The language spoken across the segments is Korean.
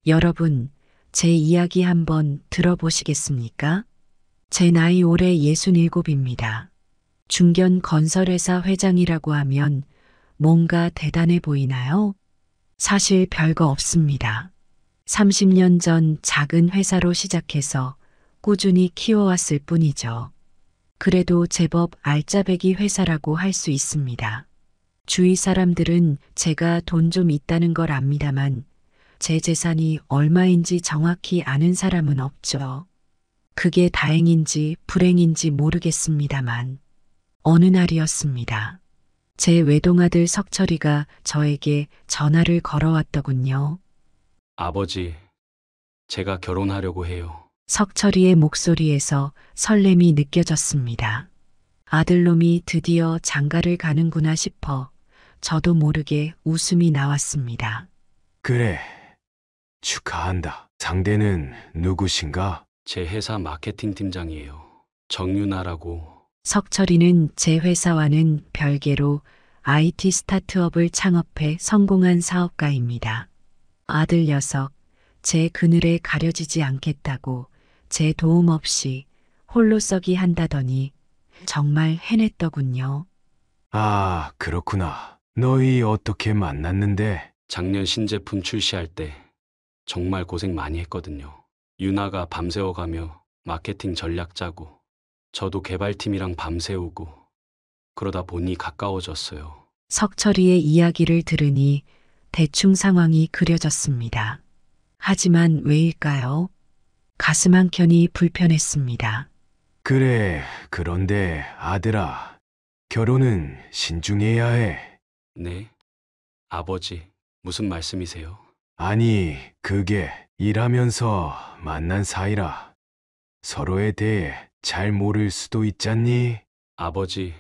여러분, 제 이야기 한번 들어보시겠습니까? 제 나이 올해 67입니다. 중견 건설회사 회장이라고 하면 뭔가 대단해 보이나요? 사실 별거 없습니다. 30년 전 작은 회사로 시작해서 꾸준히 키워왔을 뿐이죠. 그래도 제법 알짜배기 회사라고 할 수 있습니다. 주위 사람들은 제가 돈 좀 있다는 걸 압니다만 제 재산이 얼마인지 정확히 아는 사람은 없죠. 그게 다행인지 불행인지 모르겠습니다만 어느 날이었습니다. 제 외동아들 석철이가 저에게 전화를 걸어왔더군요. 아버지, 제가 결혼하려고 해요. 석철이의 목소리에서 설렘이 느껴졌습니다. 아들놈이 드디어 장가를 가는구나 싶어 저도 모르게 웃음이 나왔습니다. 그래, 축하한다. 상대는 누구신가? 제 회사 마케팅 팀장이에요. 정윤아라고. 석철이는 제 회사와는 별개로 IT 스타트업을 창업해 성공한 사업가입니다. 아들 녀석, 제 그늘에 가려지지 않겠다고 제 도움 없이 홀로 썩이 한다더니 정말 해냈더군요. 아, 그렇구나. 너희 어떻게 만났는데? 작년 신제품 출시할 때 정말 고생 많이 했거든요. 윤아가 밤새워가며 마케팅 전략 짜고 저도 개발팀이랑 밤새우고 그러다 보니 가까워졌어요. 석철이의 이야기를 들으니 대충 상황이 그려졌습니다. 하지만 왜일까요? 가슴 한켠이 불편했습니다. 그래, 그런데 아들아, 결혼은 신중해야 해. 네? 아버지, 무슨 말씀이세요? 아니, 그게 일하면서 만난 사이라 서로에 대해 잘 모를 수도 있잖니? 아버지,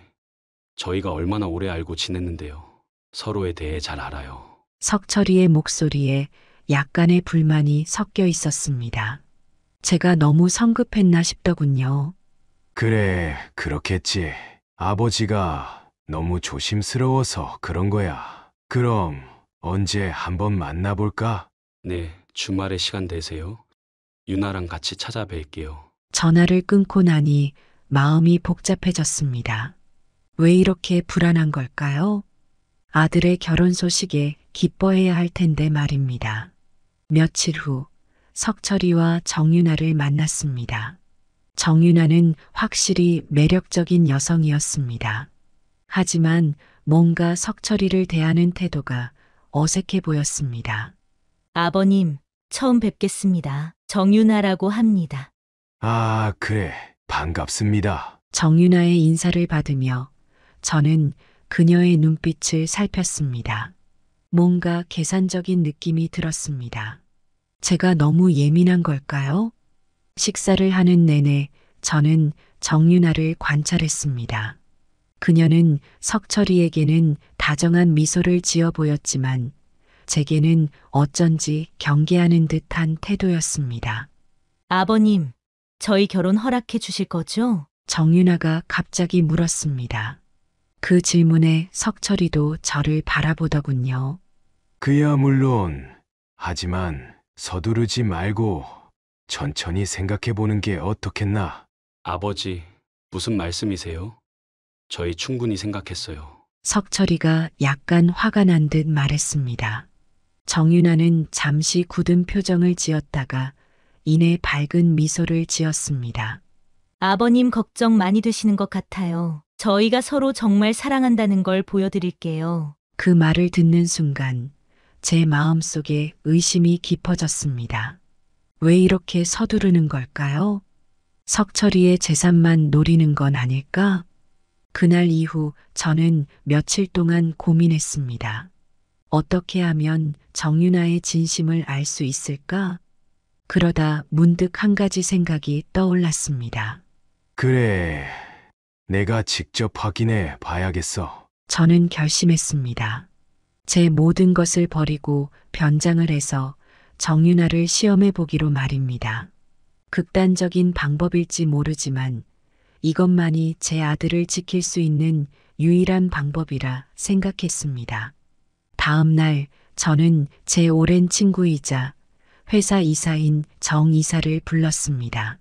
저희가 얼마나 오래 알고 지냈는데요. 서로에 대해 잘 알아요. 석철이의 목소리에 약간의 불만이 섞여 있었습니다. 제가 너무 성급했나 싶더군요. 그래, 그렇겠지. 아버지가 너무 조심스러워서 그런 거야. 그럼 언제 한번 만나볼까? 네, 주말에 시간 되세요? 윤아랑 같이 찾아뵐게요. 전화를 끊고 나니 마음이 복잡해졌습니다. 왜 이렇게 불안한 걸까요? 아들의 결혼 소식에 기뻐해야 할 텐데 말입니다. 며칠 후 석철이와 정윤아를 만났습니다. 정윤아는 확실히 매력적인 여성이었습니다. 하지만 뭔가 석철이를 대하는 태도가 어색해 보였습니다. 아버님, 처음 뵙겠습니다. 정윤아라고 합니다. 아, 그래. 반갑습니다. 정윤아의 인사를 받으며 저는 그녀의 눈빛을 살폈습니다. 뭔가 계산적인 느낌이 들었습니다. 제가 너무 예민한 걸까요? 식사를 하는 내내 저는 정윤아를 관찰했습니다. 그녀는 석철이에게는 다정한 미소를 지어 보였지만 제게는 어쩐지 경계하는 듯한 태도였습니다. 아버님, 저희 결혼 허락해 주실 거죠? 정윤아가 갑자기 물었습니다. 그 질문에 석철이도 저를 바라보더군요. 그야 물론. 하지만 서두르지 말고 천천히 생각해 보는 게 어떻겠나? 아버지, 무슨 말씀이세요? 저희 충분히 생각했어요. 석철이가 약간 화가 난 듯 말했습니다. 정윤아는 잠시 굳은 표정을 지었다가 이내 밝은 미소를 지었습니다. 아버님 걱정 많이 되시는 것 같아요. 저희가 서로 정말 사랑한다는 걸 보여드릴게요. 그 말을 듣는 순간 제 마음속에 의심이 깊어졌습니다. 왜 이렇게 서두르는 걸까요? 석철이의 재산만 노리는 건 아닐까? 그날 이후 저는 며칠 동안 고민했습니다. 어떻게 하면 정윤아의 진심을 알 수 있을까? 그러다 문득 한 가지 생각이 떠올랐습니다. 그래, 내가 직접 확인해 봐야겠어. 저는 결심했습니다. 제 모든 것을 버리고 변장을 해서 정윤아를 시험해 보기로 말입니다. 극단적인 방법일지 모르지만 이것만이 제 아들을 지킬 수 있는 유일한 방법이라 생각했습니다. 다음 날 저는 제 오랜 친구이자 회사 이사인 정 이사를 불렀습니다.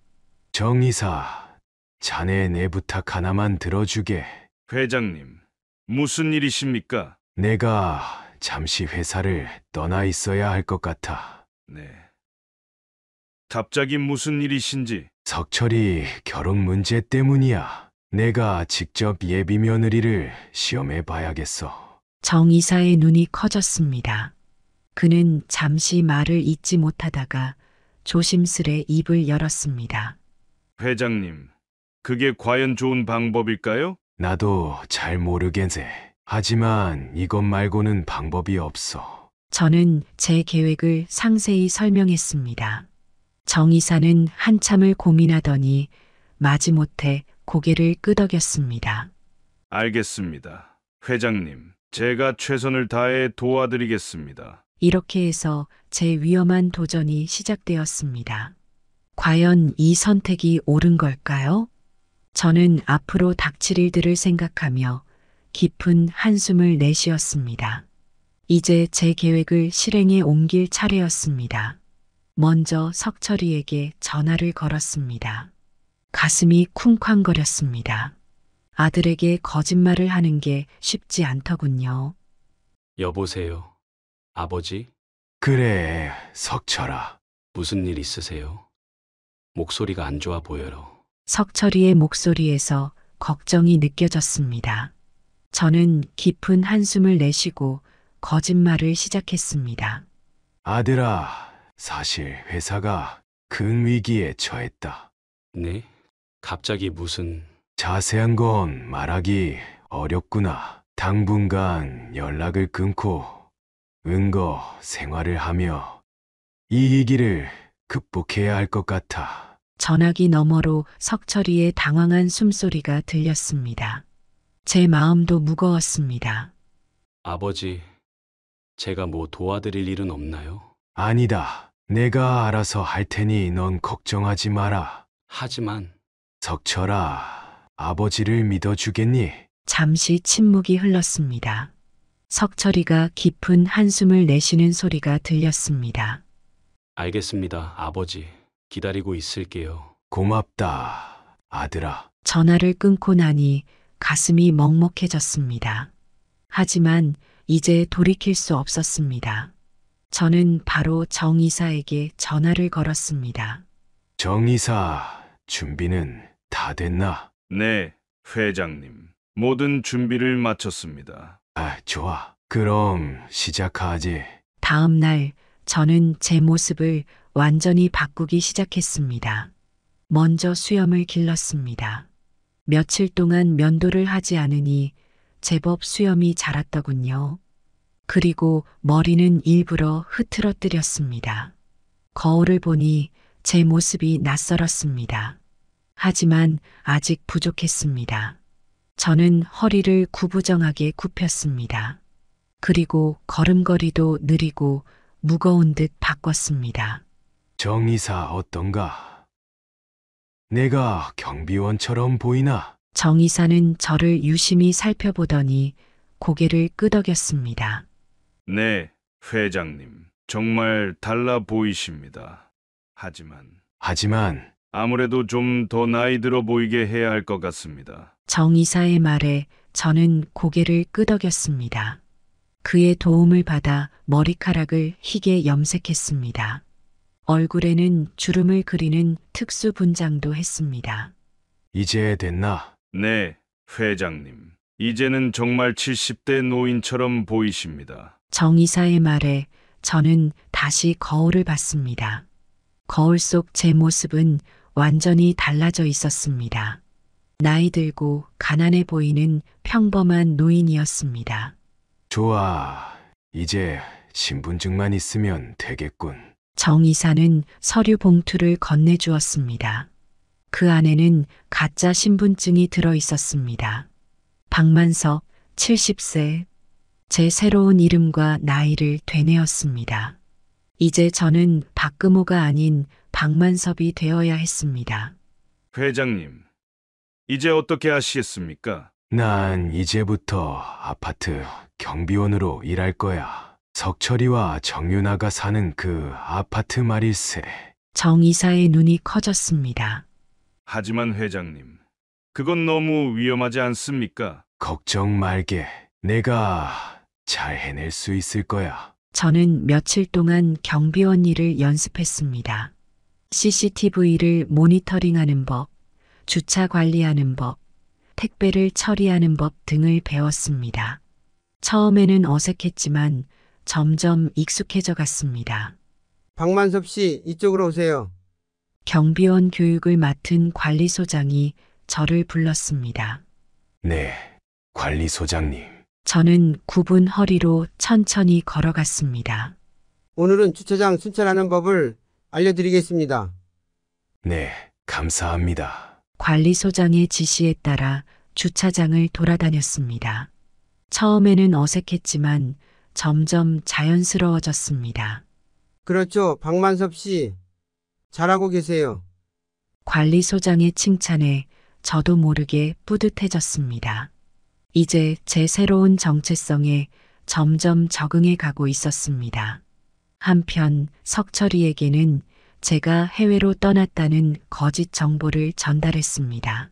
정 이사, 자네 내 부탁 하나만 들어주게. 회장님, 무슨 일이십니까? 내가 잠시 회사를 떠나 있어야 할 것 같아. 네. 갑자기 무슨 일이신지. 석철이 결혼 문제 때문이야. 내가 직접 예비 며느리를 시험해 봐야겠어. 정 이사의 눈이 커졌습니다. 그는 잠시 말을 잇지 못하다가 조심스레 입을 열었습니다. 회장님, 그게 과연 좋은 방법일까요? 나도 잘 모르겠네. 하지만 이것 말고는 방법이 없어. 저는 제 계획을 상세히 설명했습니다. 정 이사는 한참을 고민하더니 마지못해 고개를 끄덕였습니다. 알겠습니다. 회장님, 제가 최선을 다해 도와드리겠습니다. 이렇게 해서 제 위험한 도전이 시작되었습니다. 과연 이 선택이 옳은 걸까요? 저는 앞으로 닥칠 일들을 생각하며 깊은 한숨을 내쉬었습니다. 이제 제 계획을 실행에 옮길 차례였습니다. 먼저 석철이에게 전화를 걸었습니다. 가슴이 쿵쾅거렸습니다. 아들에게 거짓말을 하는 게 쉽지 않더군요. 여보세요. 아버지? 그래, 석철아. 무슨 일 있으세요? 목소리가 안 좋아 보여요. 석철이의 목소리에서 걱정이 느껴졌습니다. 저는 깊은 한숨을 내쉬고 거짓말을 시작했습니다. 아들아, 사실 회사가 큰 위기에 처했다. 네? 갑자기 무슨... 자세한 건 말하기 어렵구나. 당분간 연락을 끊고 은거 생활을 하며 이 위기를 극복해야 할 것 같아. 전화기 너머로 석철이의 당황한 숨소리가 들렸습니다. 제 마음도 무거웠습니다. 아버지, 제가 뭐 도와드릴 일은 없나요? 아니다. 내가 알아서 할 테니 넌 걱정하지 마라. 하지만 석철아, 아버지를 믿어주겠니? 잠시 침묵이 흘렀습니다. 석철이가 깊은 한숨을 내쉬는 소리가 들렸습니다. 알겠습니다, 아버지. 기다리고 있을게요. 고맙다, 아들아. 전화를 끊고 나니 가슴이 먹먹해졌습니다. 하지만 이제 돌이킬 수 없었습니다. 저는 바로 정 이사에게 전화를 걸었습니다. 정 이사, 준비는 다 됐나? 네, 회장님. 모든 준비를 마쳤습니다. 아, 좋아. 그럼 시작하지. 다음 날 저는 제 모습을 완전히 바꾸기 시작했습니다. 먼저 수염을 길렀습니다. 며칠 동안 면도를 하지 않으니 제법 수염이 자랐더군요. 그리고 머리는 일부러 흐트러뜨렸습니다. 거울을 보니 제 모습이 낯설었습니다. 하지만 아직 부족했습니다. 저는 허리를 구부정하게 굽혔습니다. 그리고 걸음걸이도 느리고 무거운 듯 바꿨습니다. 정 이사 어떤가? 내가 경비원처럼 보이나? 정 이사는 저를 유심히 살펴보더니 고개를 끄덕였습니다. 네, 회장님. 정말 달라 보이십니다. 하지만 아무래도 좀 더 나이 들어 보이게 해야 할 것 같습니다. 정 이사의 말에 저는 고개를 끄덕였습니다. 그의 도움을 받아 머리카락을 희게 염색했습니다. 얼굴에는 주름을 그리는 특수 분장도 했습니다. 이제 됐나? 네, 회장님. 이제는 정말 70대 노인처럼 보이십니다. 정 이사의 말에 저는 다시 거울을 봤습니다. 거울 속 제 모습은 완전히 달라져 있었습니다. 나이 들고 가난해 보이는 평범한 노인이었습니다. 좋아. 이제 신분증만 있으면 되겠군. 정 이사는 서류 봉투를 건네주었습니다. 그 안에는 가짜 신분증이 들어 있었습니다. 박만석, 70세. 제 새로운 이름과 나이를 되뇌었습니다. 이제 저는 박금호가 아닌 박만섭이 되어야 했습니다. 회장님, 이제 어떻게 하시겠습니까? 난 이제부터 아파트 경비원으로 일할 거야. 석철이와 정윤아가 사는 그 아파트 말일세. 정 이사의 눈이 커졌습니다. 하지만 회장님, 그건 너무 위험하지 않습니까? 걱정 말게. 내가 잘 해낼 수 있을 거야. 저는 며칠 동안 경비원 일을 연습했습니다. CCTV를 모니터링하는 법, 주차 관리하는 법, 택배를 처리하는 법 등을 배웠습니다. 처음에는 어색했지만 점점 익숙해져 갔습니다. 박만섭 씨, 이쪽으로 오세요. 경비원 교육을 맡은 관리소장이 저를 불렀습니다. 네, 관리소장님. 저는 굽은 허리로 천천히 걸어갔습니다. 오늘은 주차장 순찰하는 법을 알려드리겠습니다. 네, 감사합니다. 관리소장의 지시에 따라 주차장을 돌아다녔습니다. 처음에는 어색했지만 점점 자연스러워졌습니다. 그렇죠, 박만섭 씨. 잘하고 계세요. 관리소장의 칭찬에 저도 모르게 뿌듯해졌습니다. 이제 제 새로운 정체성에 점점 적응해 가고 있었습니다. 한편 석철이에게는 제가 해외로 떠났다는 거짓 정보를 전달했습니다.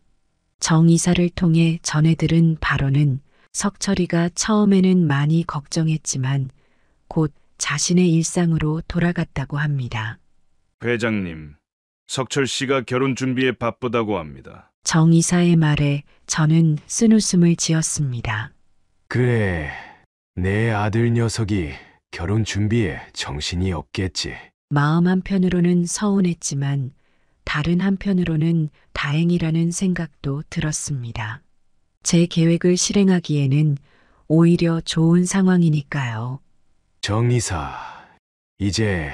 정 이사를 통해 전해들은 바로는 석철이가 처음에는 많이 걱정했지만 곧 자신의 일상으로 돌아갔다고 합니다. 회장님, 석철 씨가 결혼 준비에 바쁘다고 합니다. 정 이사의 말에 저는 쓴웃음을 지었습니다. 그래, 내 아들 녀석이 결혼 준비에 정신이 없겠지. 마음 한편으로는 서운했지만 다른 한편으로는 다행이라는 생각도 들었습니다. 제 계획을 실행하기에는 오히려 좋은 상황이니까요. 정 이사, 이제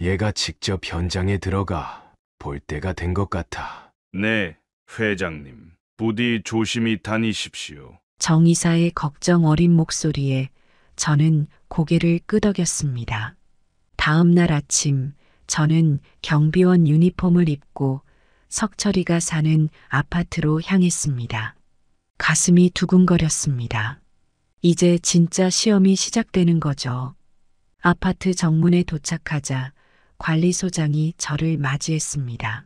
얘가 직접 현장에 들어가 볼 때가 된 것 같아. 네, 회장님. 부디 조심히 다니십시오. 정 이사의 걱정 어린 목소리에 저는 고개를 끄덕였습니다. 다음 날 아침 저는 경비원 유니폼을 입고 석철이가 사는 아파트로 향했습니다. 가슴이 두근거렸습니다. 이제 진짜 시험이 시작되는 거죠. 아파트 정문에 도착하자 관리소장이 저를 맞이했습니다.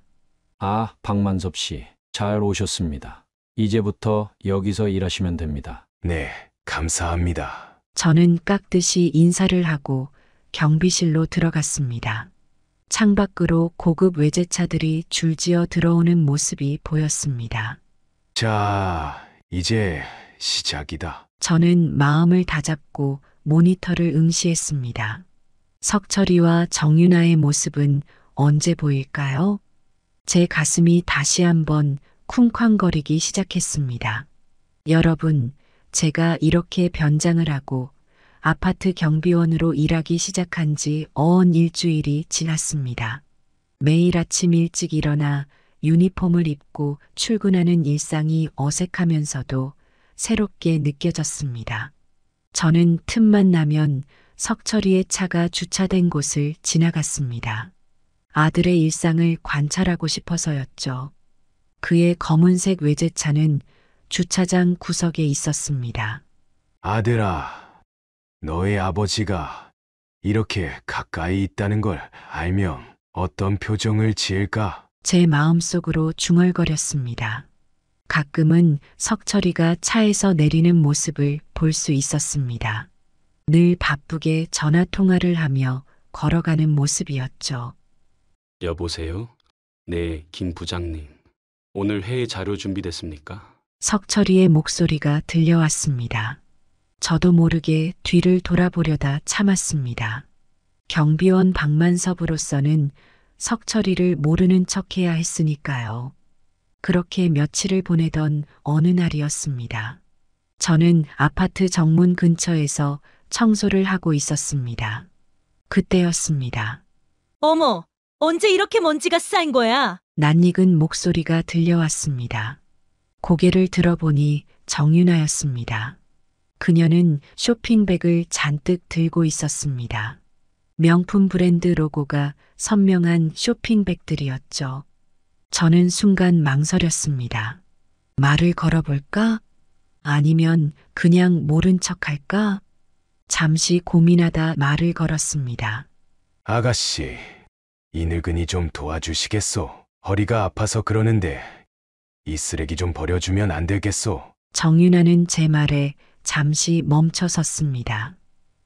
아, 박만섭 씨, 잘 오셨습니다. 이제부터 여기서 일하시면 됩니다. 네, 감사합니다. 저는 깍듯이 인사를 하고 경비실로 들어갔습니다. 창밖으로 고급 외제차들이 줄지어 들어오는 모습이 보였습니다. 자, 이제 시작이다. 저는 마음을 다잡고 모니터를 응시했습니다. 석철이와 정윤아의 모습은 언제 보일까요? 제 가슴이 다시 한번 쿵쾅거리기 시작했습니다. 여러분, 제가 이렇게 변장을 하고 아파트 경비원으로 일하기 시작한 지 어언 일주일이 지났습니다. 매일 아침 일찍 일어나 유니폼을 입고 출근하는 일상이 어색하면서도 새롭게 느껴졌습니다. 저는 틈만 나면 석철이의 차가 주차된 곳을 지나갔습니다. 아들의 일상을 관찰하고 싶어서였죠. 그의 검은색 외제차는 주차장 구석에 있었습니다. 아들아, 너의 아버지가 이렇게 가까이 있다는 걸 알면 어떤 표정을 지을까? 제 마음속으로 중얼거렸습니다. 가끔은 석철이가 차에서 내리는 모습을 볼 수 있었습니다. 늘 바쁘게 전화 통화를 하며 걸어가는 모습이었죠. 여보세요? 네, 김 부장님. 오늘 회의 자료 준비됐습니까? 석철이의 목소리가 들려왔습니다. 저도 모르게 뒤를 돌아보려다 참았습니다. 경비원 박만섭으로서는 석철이를 모르는 척해야 했으니까요. 그렇게 며칠을 보내던 어느 날이었습니다. 저는 아파트 정문 근처에서 청소를 하고 있었습니다. 그때였습니다. 어머, 언제 이렇게 먼지가 쌓인 거야? 낯익은 목소리가 들려왔습니다. 고개를 들어보니 정윤아였습니다. 그녀는 쇼핑백을 잔뜩 들고 있었습니다. 명품 브랜드 로고가 선명한 쇼핑백들이었죠. 저는 순간 망설였습니다. 말을 걸어볼까? 아니면 그냥 모른 척할까? 잠시 고민하다 말을 걸었습니다. 아가씨, 이 늙은이 좀 도와주시겠소? 허리가 아파서 그러는데 이 쓰레기 좀 버려주면 안 되겠소? 정윤아는 제 말에 잠시 멈춰 섰습니다.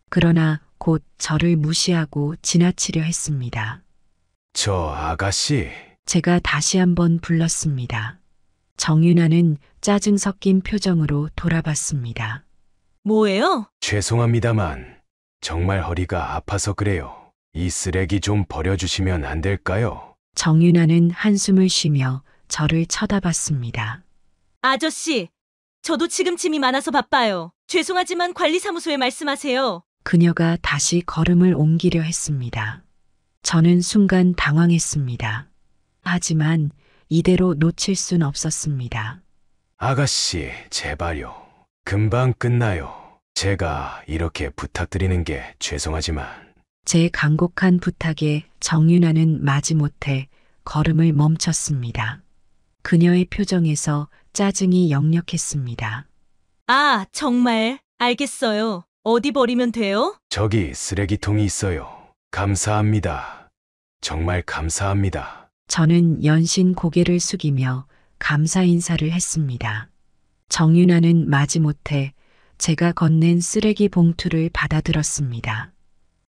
그러나 곧 저를 무시하고 지나치려 했습니다. 저 아가씨, 제가 다시 한번 불렀습니다. 정윤아는 짜증 섞인 표정으로 돌아봤습니다. 뭐예요? 죄송합니다만 정말 허리가 아파서 그래요. 이 쓰레기 좀 버려주시면 안 될까요? 정윤아는 한숨을 쉬며 저를 쳐다봤습니다. 아저씨, 저도 지금 짐이 많아서 바빠요. 죄송하지만 관리사무소에 말씀하세요. 그녀가 다시 걸음을 옮기려 했습니다. 저는 순간 당황했습니다. 하지만 이대로 놓칠 순 없었습니다. 아가씨, 제발요. 금방 끝나요. 제가 이렇게 부탁드리는 게 죄송하지만 제 간곡한 부탁에 정윤아는 마지못해 걸음을 멈췄습니다. 그녀의 표정에서 짜증이 역력했습니다. 아, 정말. 알겠어요. 어디 버리면 돼요? 저기 쓰레기통이 있어요. 감사합니다. 정말 감사합니다. 저는 연신 고개를 숙이며 감사 인사를 했습니다. 정윤아는 마지못해 제가 건넨 쓰레기 봉투를 받아들었습니다.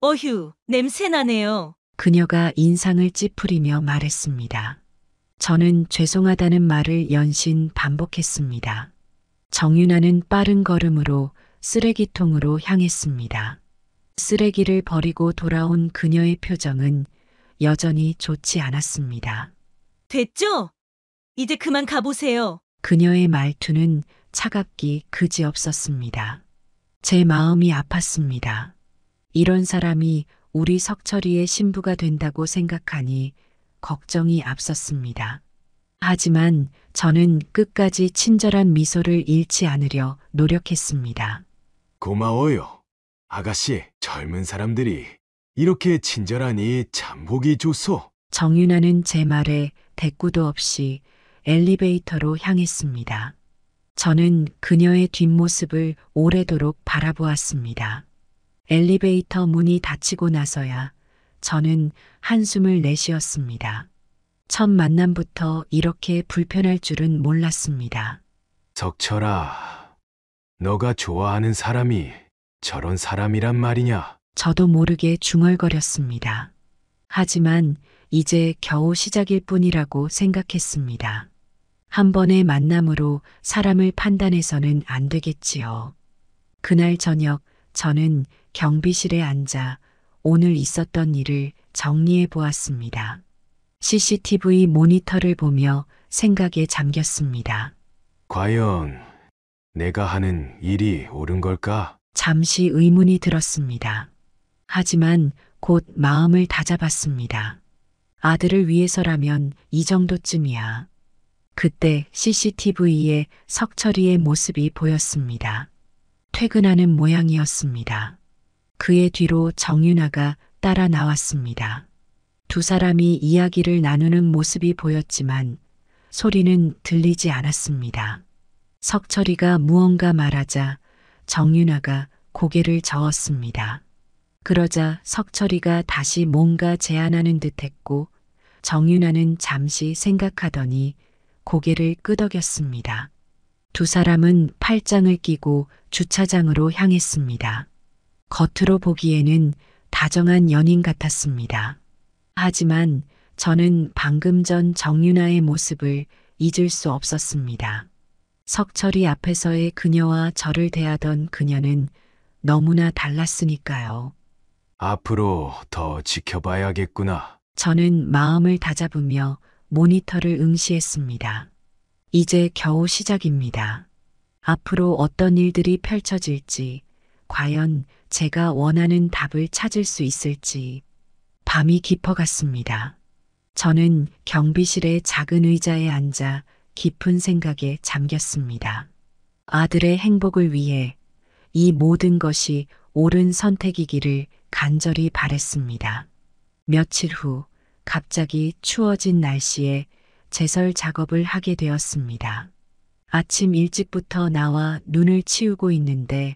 어휴, 냄새나네요. 그녀가 인상을 찌푸리며 말했습니다. 저는 죄송하다는 말을 연신 반복했습니다. 정윤아는 빠른 걸음으로 쓰레기통으로 향했습니다. 쓰레기를 버리고 돌아온 그녀의 표정은 여전히 좋지 않았습니다. 됐죠? 이제 그만 가보세요. 그녀의 말투는 차갑기 그지없었습니다. 제 마음이 아팠습니다. 이런 사람이 우리 석철이의 신부가 된다고 생각하니 걱정이 앞섰습니다. 하지만 저는 끝까지 친절한 미소를 잃지 않으려 노력했습니다. 고마워요. 아가씨, 젊은 사람들이 이렇게 친절하니 참 보기 좋소. 정윤아는 제 말에 대꾸도 없이 엘리베이터로 향했습니다. 저는 그녀의 뒷모습을 오래도록 바라보았습니다. 엘리베이터 문이 닫히고 나서야 저는 한숨을 내쉬었습니다. 첫 만남부터 이렇게 불편할 줄은 몰랐습니다. 석철아, 너가 좋아하는 사람이 저런 사람이란 말이냐? 저도 모르게 중얼거렸습니다. 하지만 이제 겨우 시작일 뿐이라고 생각했습니다. 한 번의 만남으로 사람을 판단해서는 안 되겠지요. 그날 저녁 저는 경비실에 앉아 오늘 있었던 일을 정리해 보았습니다. CCTV 모니터를 보며 생각에 잠겼습니다. 과연 내가 하는 일이 옳은 걸까? 잠시 의문이 들었습니다. 하지만 곧 마음을 다잡았습니다. 아들을 위해서라면 이 정도쯤이야. 그때 CCTV에 석철이의 모습이 보였습니다. 퇴근하는 모양이었습니다. 그의 뒤로 정윤아가 따라 나왔습니다. 두 사람이 이야기를 나누는 모습이 보였지만 소리는 들리지 않았습니다. 석철이가 무언가 말하자 정윤아가 고개를 저었습니다. 그러자 석철이가 다시 뭔가 제안하는 듯했고 정윤아는 잠시 생각하더니 고개를 끄덕였습니다. 두 사람은 팔짱을 끼고 주차장으로 향했습니다. 겉으로 보기에는 다정한 연인 같았습니다. 하지만 저는 방금 전 정윤아의 모습을 잊을 수 없었습니다. 석철이 앞에서의 그녀와 저를 대하던 그녀는 너무나 달랐으니까요. 앞으로 더 지켜봐야겠구나. 저는 마음을 다잡으며 모니터를 응시했습니다. 이제 겨우 시작입니다. 앞으로 어떤 일들이 펼쳐질지, 과연 제가 원하는 답을 찾을 수 있을지, 밤이 깊어갔습니다. 저는 경비실의 작은 의자에 앉아 깊은 생각에 잠겼습니다. 아들의 행복을 위해 이 모든 것이 옳은 선택이기를 간절히 바랬습니다. 며칠 후 갑자기 추워진 날씨에 제설 작업을 하게 되었습니다. 아침 일찍부터 나와 눈을 치우고 있는데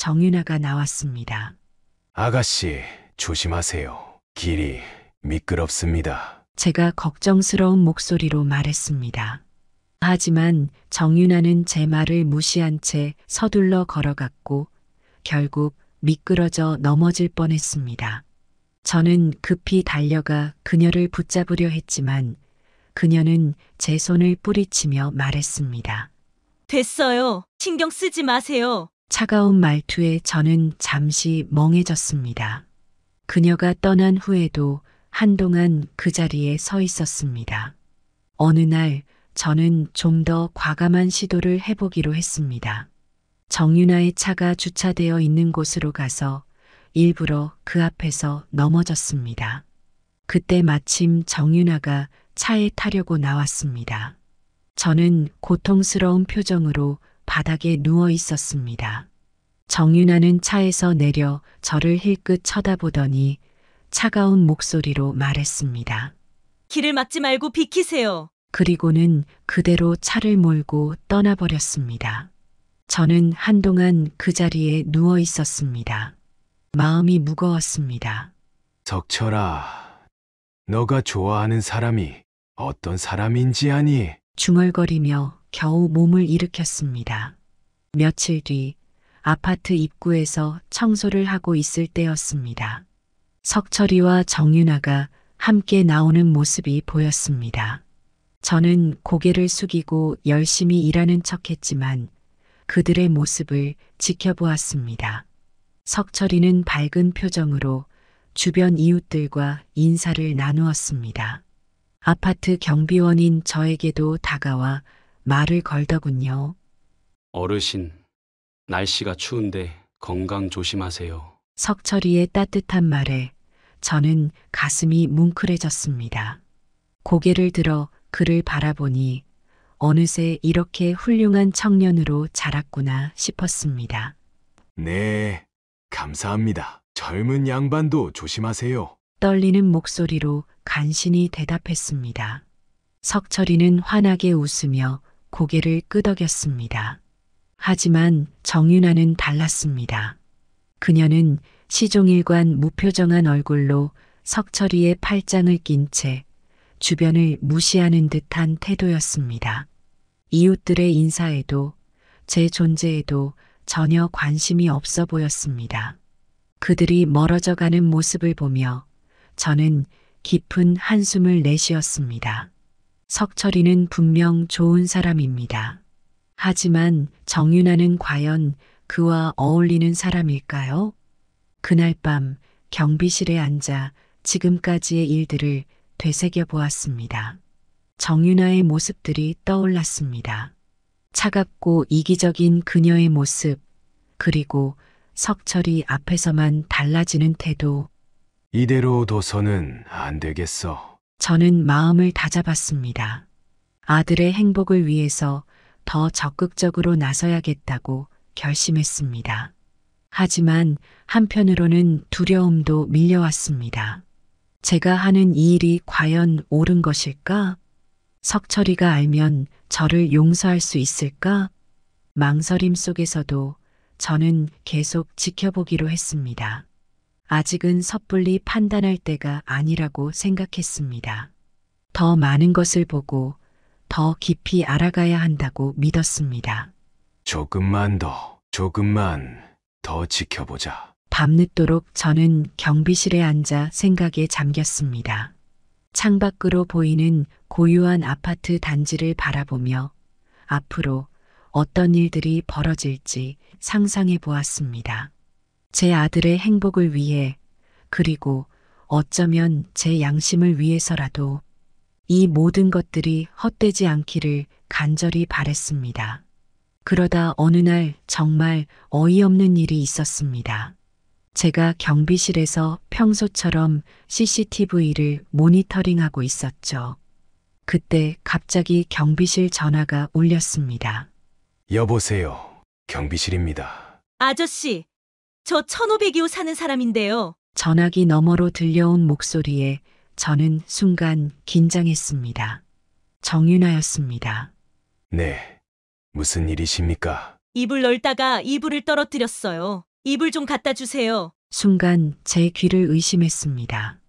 정윤아가 나왔습니다. 아가씨, 조심하세요. 길이 미끄럽습니다. 제가 걱정스러운 목소리로 말했습니다. 하지만 정윤아는 제 말을 무시한 채 서둘러 걸어갔고 결국 미끄러져 넘어질 뻔했습니다. 저는 급히 달려가 그녀를 붙잡으려 했지만 그녀는 제 손을 뿌리치며 말했습니다. 됐어요. 신경 쓰지 마세요. 차가운 말투에 저는 잠시 멍해졌습니다. 그녀가 떠난 후에도 한동안 그 자리에 서 있었습니다. 어느 날 저는 좀 더 과감한 시도를 해보기로 했습니다. 정윤아의 차가 주차되어 있는 곳으로 가서 일부러 그 앞에서 넘어졌습니다. 그때 마침 정윤아가 차에 타려고 나왔습니다. 저는 고통스러운 표정으로 바닥에 누워 있었습니다. 정윤아는 차에서 내려 저를 힐끗 쳐다보더니 차가운 목소리로 말했습니다. 길을 막지 말고 비키세요. 그리고는 그대로 차를 몰고 떠나버렸습니다. 저는 한동안 그 자리에 누워 있었습니다. 마음이 무거웠습니다. 석철아, 너가 좋아하는 사람이 어떤 사람인지 아니? 중얼거리며 겨우 몸을 일으켰습니다. 며칠 뒤 아파트 입구에서 청소를 하고 있을 때였습니다. 석철이와 정윤아가 함께 나오는 모습이 보였습니다. 저는 고개를 숙이고 열심히 일하는 척했지만 그들의 모습을 지켜보았습니다. 석철이는 밝은 표정으로 주변 이웃들과 인사를 나누었습니다. 아파트 경비원인 저에게도 다가와 말을 걸더군요. 어르신, 날씨가 추운데 건강 조심하세요. 석철이의 따뜻한 말에 저는 가슴이 뭉클해졌습니다. 고개를 들어 그를 바라보니 어느새 이렇게 훌륭한 청년으로 자랐구나 싶었습니다. 네, 감사합니다. 젊은 양반도 조심하세요. 떨리는 목소리로 간신히 대답했습니다. 석철이는 환하게 웃으며 고개를 끄덕였습니다. 하지만 정윤아는 달랐습니다. 그녀는 시종일관 무표정한 얼굴로 석철이의 팔짱을 낀 채 주변을 무시하는 듯한 태도였습니다. 이웃들의 인사에도 제 존재에도 전혀 관심이 없어 보였습니다. 그들이 멀어져 가는 모습을 보며 저는 깊은 한숨을 내쉬었습니다. 석철이는 분명 좋은 사람입니다. 하지만 정윤아는 과연 그와 어울리는 사람일까요? 그날 밤 경비실에 앉아 지금까지의 일들을 되새겨 보았습니다. 정윤아의 모습들이 떠올랐습니다. 차갑고 이기적인 그녀의 모습, 그리고 석철이 앞에서만 달라지는 태도. 이대로 둬서는 안 되겠어. 저는 마음을 다잡았습니다. 아들의 행복을 위해서 더 적극적으로 나서야겠다고 결심했습니다. 하지만 한편으로는 두려움도 밀려왔습니다. 제가 하는 이 일이 과연 옳은 것일까? 석철이가 알면 저를 용서할 수 있을까? 망설임 속에서도 저는 계속 지켜보기로 했습니다. 아직은 섣불리 판단할 때가 아니라고 생각했습니다. 더 많은 것을 보고 더 깊이 알아가야 한다고 믿었습니다. 조금만 더 지켜보자. 밤늦도록 저는 경비실에 앉아 생각에 잠겼습니다. 창밖으로 보이는 고요한 아파트 단지를 바라보며 앞으로 어떤 일들이 벌어질지 상상해 보았습니다. 제 아들의 행복을 위해, 그리고 어쩌면 제 양심을 위해서라도 이 모든 것들이 헛되지 않기를 간절히 바랬습니다. 그러다 어느 날 정말 어이없는 일이 있었습니다. 제가 경비실에서 평소처럼 CCTV를 모니터링하고 있었죠. 그때 갑자기 경비실 전화가 울렸습니다. 여보세요. 경비실입니다. 아저씨, 저 1502호 사는 사람인데요. 전화기 너머로 들려온 목소리에 저는 순간 긴장했습니다. 정윤아였습니다. 네. 무슨 일이십니까? 이불 널다가 이불을 떨어뜨렸어요. 이불 좀 갖다 주세요. 순간 제 귀를 의심했습니다.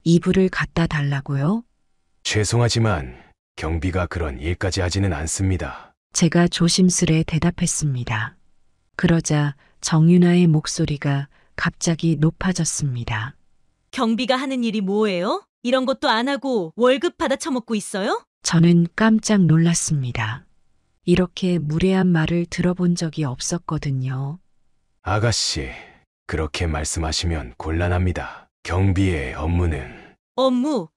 이불을 갖다 달라고요? 죄송하지만 경비가 그런 일까지 하지는 않습니다. 제가 조심스레 대답했습니다. 그러자 정윤아의 목소리가 갑자기 높아졌습니다. 경비가 하는 일이 뭐예요? 이런 것도 안 하고 월급 받아 처먹고 있어요? 저는 깜짝 놀랐습니다. 이렇게 무례한 말을 들어본 적이 없었거든요. 아가씨, 그렇게 말씀하시면 곤란합니다. 경비의 업무는 업무?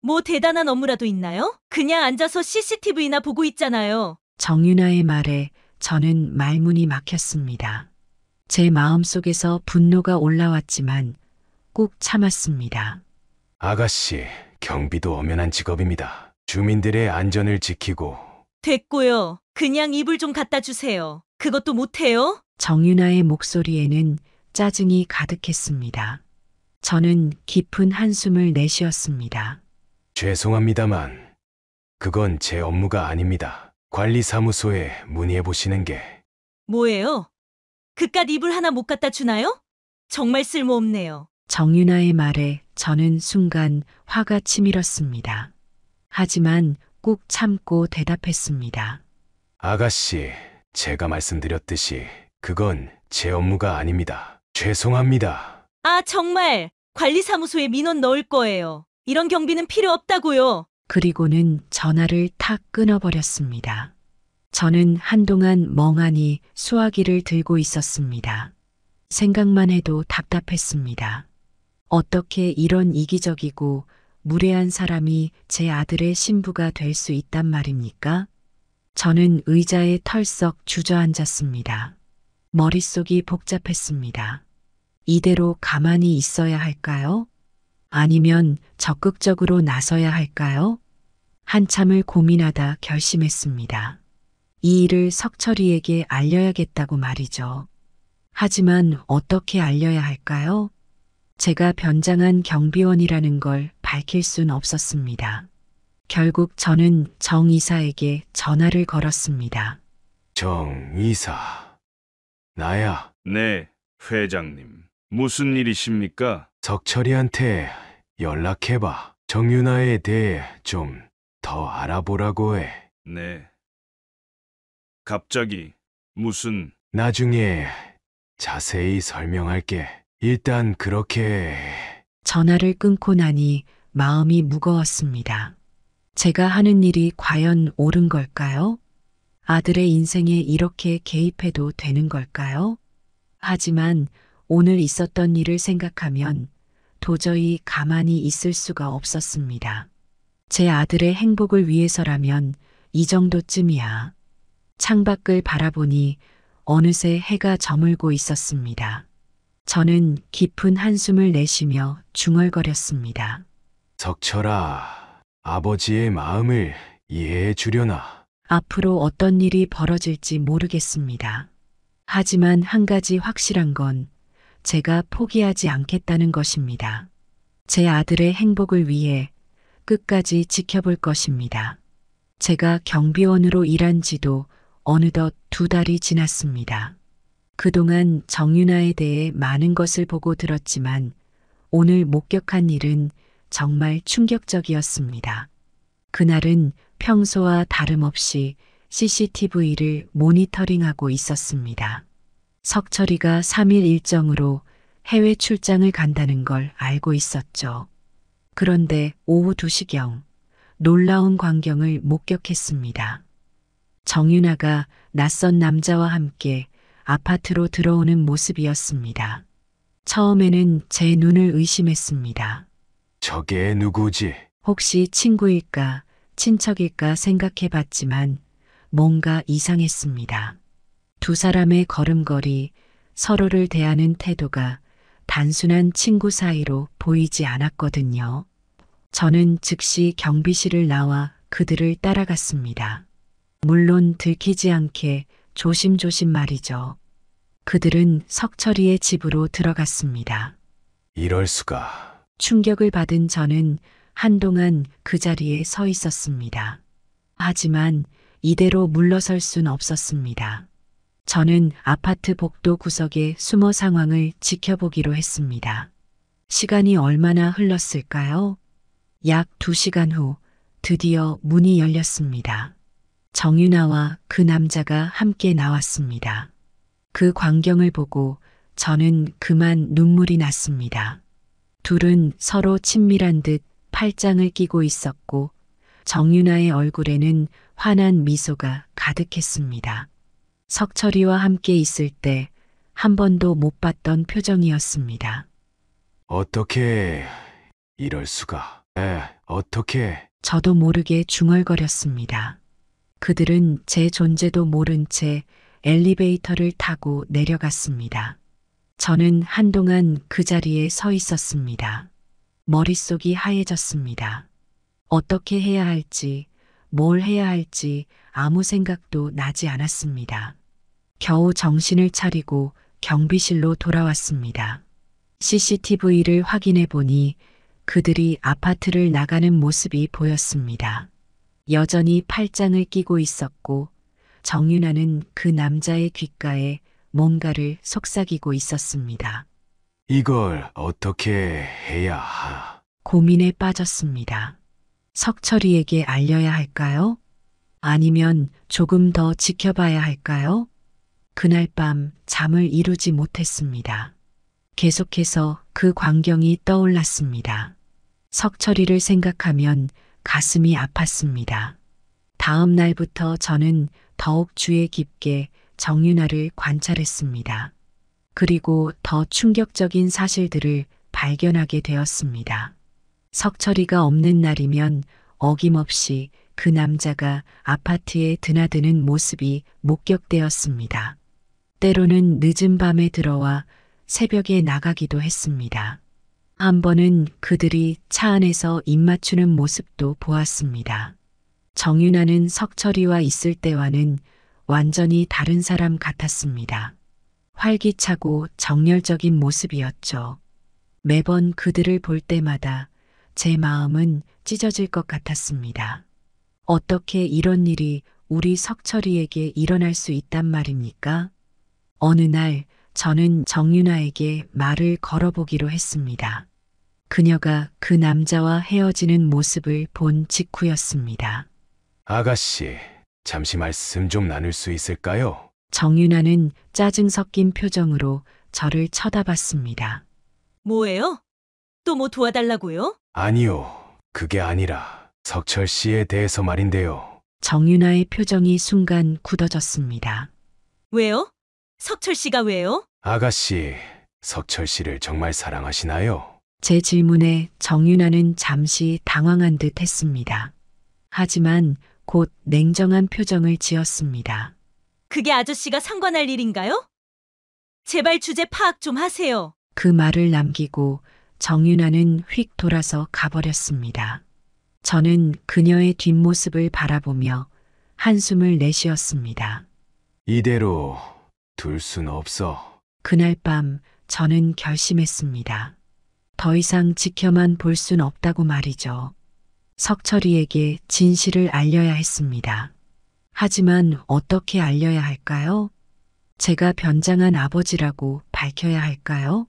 뭐 대단한 업무라도 있나요? 그냥 앉아서 CCTV나 보고 있잖아요. 정윤아의 말에 저는 말문이 막혔습니다. 제 마음속에서 분노가 올라왔지만 꾹 참았습니다. 아가씨, 경비도 엄연한 직업입니다. 주민들의 안전을 지키고 됐고요. 그냥 이불 좀 갖다 주세요. 그것도 못해요? 정윤아의 목소리에는 짜증이 가득했습니다. 저는 깊은 한숨을 내쉬었습니다. 죄송합니다만 그건 제 업무가 아닙니다. 관리사무소에 문의해 보시는 게 뭐예요? 그깟 이불 하나 못 갖다 주나요? 정말 쓸모없네요. 정윤아의 말에 저는 순간 화가 치밀었습니다. 하지만 꾹 참고 대답했습니다. 아가씨, 제가 말씀드렸듯이 그건 제 업무가 아닙니다. 죄송합니다. 아, 정말 관리사무소에 민원 넣을 거예요. 이런 경비는 필요 없다고요. 그리고는 전화를 탁 끊어버렸습니다. 저는 한동안 멍하니 수화기를 들고 있었습니다. 생각만 해도 답답했습니다. 어떻게 이런 이기적이고 무례한 사람이 제 아들의 신부가 될 수 있단 말입니까? 저는 의자에 털썩 주저앉았습니다. 머릿속이 복잡했습니다. 이대로 가만히 있어야 할까요? 아니면 적극적으로 나서야 할까요? 한참을 고민하다 결심했습니다. 이 일을 석철이에게 알려야겠다고 말이죠. 하지만 어떻게 알려야 할까요? 제가 변장한 경비원이라는 걸 밝힐 순 없었습니다. 결국 저는 정 이사에게 전화를 걸었습니다. 정 이사, 나야. 네, 회장님. 무슨 일이십니까? 석철이한테 연락해봐. 정윤아에 대해 좀 더 알아보라고 해. 네. 갑자기 무슨 나중에 자세히 설명할게. 일단 그렇게 해. 전화를 끊고 나니 마음이 무거웠습니다. 제가 하는 일이 과연 옳은 걸까요? 아들의 인생에 이렇게 개입해도 되는 걸까요? 하지만 오늘 있었던 일을 생각하면 도저히 가만히 있을 수가 없었습니다. 제 아들의 행복을 위해서라면 이 정도쯤이야. 창밖을 바라보니 어느새 해가 저물고 있었습니다. 저는 깊은 한숨을 내쉬며 중얼거렸습니다. 석철아, 아버지의 마음을 이해해 주려나. 앞으로 어떤 일이 벌어질지 모르겠습니다. 하지만 한 가지 확실한 건 제가 포기하지 않겠다는 것입니다. 제 아들의 행복을 위해 끝까지 지켜볼 것입니다. 제가 경비원으로 일한 지도 어느덧 2달이 지났습니다. 그동안 정윤아에 대해 많은 것을 보고 들었지만 오늘 목격한 일은 정말 충격적이었습니다. 그날은 평소와 다름없이 CCTV를 모니터링하고 있었습니다. 석철이가 3일 일정으로 해외 출장을 간다는 걸 알고 있었죠. 그런데 오후 2시경 놀라운 광경을 목격했습니다. 정윤아가 낯선 남자와 함께 아파트로 들어오는 모습이었습니다. 처음에는 제 눈을 의심했습니다. 저게 누구지? 혹시 친구일까, 친척일까 생각해봤지만 뭔가 이상했습니다. 두 사람의 걸음걸이, 서로를 대하는 태도가 단순한 친구 사이로 보이지 않았거든요. 저는 즉시 경비실을 나와 그들을 따라갔습니다. 물론 들키지 않게 조심조심 말이죠. 그들은 석철이의 집으로 들어갔습니다. 이럴 수가. 충격을 받은 저는 한동안 그 자리에 서 있었습니다. 하지만 이대로 물러설 순 없었습니다. 저는 아파트 복도 구석에 숨어 상황을 지켜보기로 했습니다. 시간이 얼마나 흘렀을까요? 약 2시간 후 드디어 문이 열렸습니다. 정윤아와 그 남자가 함께 나왔습니다. 그 광경을 보고 저는 그만 눈물이 났습니다. 둘은 서로 친밀한 듯 팔짱을 끼고 있었고 정윤아의 얼굴에는 환한 미소가 가득했습니다. 석철이와 함께 있을 때 한 번도 못 봤던 표정이었습니다. 어떻게 이럴 수가. 어떻게. 저도 모르게 중얼거렸습니다. 그들은 제 존재도 모른 채 엘리베이터를 타고 내려갔습니다. 저는 한동안 그 자리에 서 있었습니다. 머릿속이 하얘졌습니다. 어떻게 해야 할지, 뭘 해야 할지 아무 생각도 나지 않았습니다. 겨우 정신을 차리고 경비실로 돌아왔습니다. CCTV를 확인해 보니 그들이 아파트를 나가는 모습이 보였습니다. 여전히 팔짱을 끼고 있었고 정윤아는 그 남자의 귓가에 뭔가를 속삭이고 있었습니다. 이걸 어떻게 해야 하. 고민에 빠졌습니다. 석철이에게 알려야 할까요? 아니면 조금 더 지켜봐야 할까요? 그날 밤 잠을 이루지 못했습니다. 계속해서 그 광경이 떠올랐습니다. 석철이를 생각하면 가슴이 아팠습니다. 다음 날부터 저는 더욱 주의 깊게 정윤아를 관찰했습니다. 그리고 더 충격적인 사실들을 발견하게 되었습니다. 석철이가 없는 날이면 어김없이 그 남자가 아파트에 드나드는 모습이 목격되었습니다. 때로는 늦은 밤에 들어와 새벽에 나가기도 했습니다. 한 번은 그들이 차 안에서 입 맞추는 모습도 보았습니다. 정윤아는 석철이와 있을 때와는 완전히 다른 사람 같았습니다. 활기차고 정열적인 모습이었죠. 매번 그들을 볼 때마다 제 마음은 찢어질 것 같았습니다. 어떻게 이런 일이 우리 석철이에게 일어날 수 있단 말입니까? 어느 날 저는 정윤아에게 말을 걸어보기로 했습니다. 그녀가 그 남자와 헤어지는 모습을 본 직후였습니다. 아가씨, 잠시 말씀 좀 나눌 수 있을까요? 정윤아는 짜증 섞인 표정으로 저를 쳐다봤습니다. 뭐예요? 또 뭐 도와달라고요? 아니요, 그게 아니라 석철 씨에 대해서 말인데요. 정윤아의 표정이 순간 굳어졌습니다. 왜요? 석철 씨가 왜요? 아가씨, 석철 씨를 정말 사랑하시나요? 제 질문에 정윤아는 잠시 당황한 듯 했습니다. 하지만 곧 냉정한 표정을 지었습니다. 그게 아저씨가 상관할 일인가요? 제발 주제 파악 좀 하세요. 그 말을 남기고 정윤아는 휙 돌아서 가버렸습니다. 저는 그녀의 뒷모습을 바라보며 한숨을 내쉬었습니다. 이대로 둘 순 없어. 그날 밤 저는 결심했습니다. 더 이상 지켜만 볼 순 없다고 말이죠. 석철이에게 진실을 알려야 했습니다. 하지만 어떻게 알려야 할까요? 제가 변장한 아버지라고 밝혀야 할까요?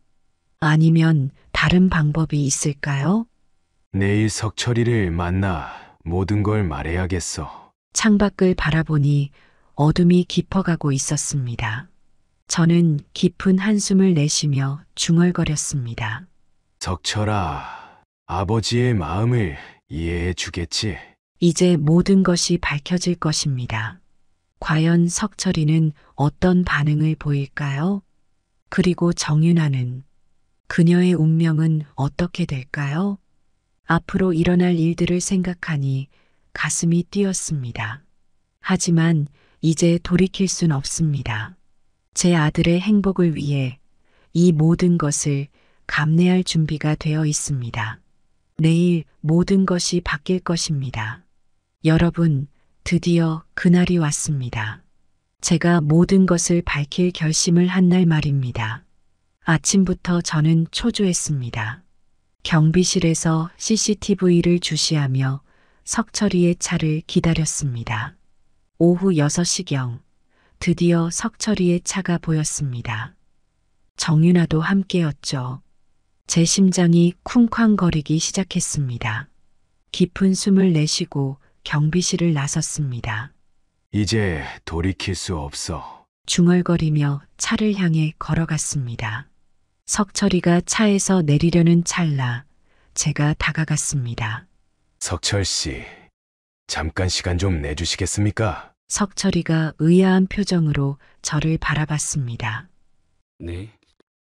아니면 다른 방법이 있을까요? 내일 석철이를 만나 모든 걸 말해야겠어. 창밖을 바라보니 어둠이 깊어가고 있었습니다. 저는 깊은 한숨을 내쉬며 중얼거렸습니다. 석철아, 아버지의 마음을 이해해 주겠지? 이제 모든 것이 밝혀질 것입니다. 과연 석철이는 어떤 반응을 보일까요? 그리고 정윤아는, 그녀의 운명은 어떻게 될까요? 앞으로 일어날 일들을 생각하니 가슴이 뛰었습니다. 하지만 이제 돌이킬 순 없습니다. 제 아들의 행복을 위해 이 모든 것을 감내할 준비가 되어 있습니다. 내일 모든 것이 바뀔 것입니다. 여러분, 드디어 그날이 왔습니다. 제가 모든 것을 밝힐 결심을 한 날 말입니다. 아침부터 저는 초조했습니다. 경비실에서 CCTV를 주시하며 석철이의 차를 기다렸습니다. 오후 6시경 드디어 석철이의 차가 보였습니다. 정윤아도 함께였죠. 제 심장이 쿵쾅거리기 시작했습니다. 깊은 숨을 내쉬고 경비실을 나섰습니다. 이제 돌이킬 수 없어. 중얼거리며 차를 향해 걸어갔습니다. 석철이가 차에서 내리려는 찰나 제가 다가갔습니다. 석철 씨, 잠깐 시간 좀 내주시겠습니까? 석철이가 의아한 표정으로 저를 바라봤습니다. 네?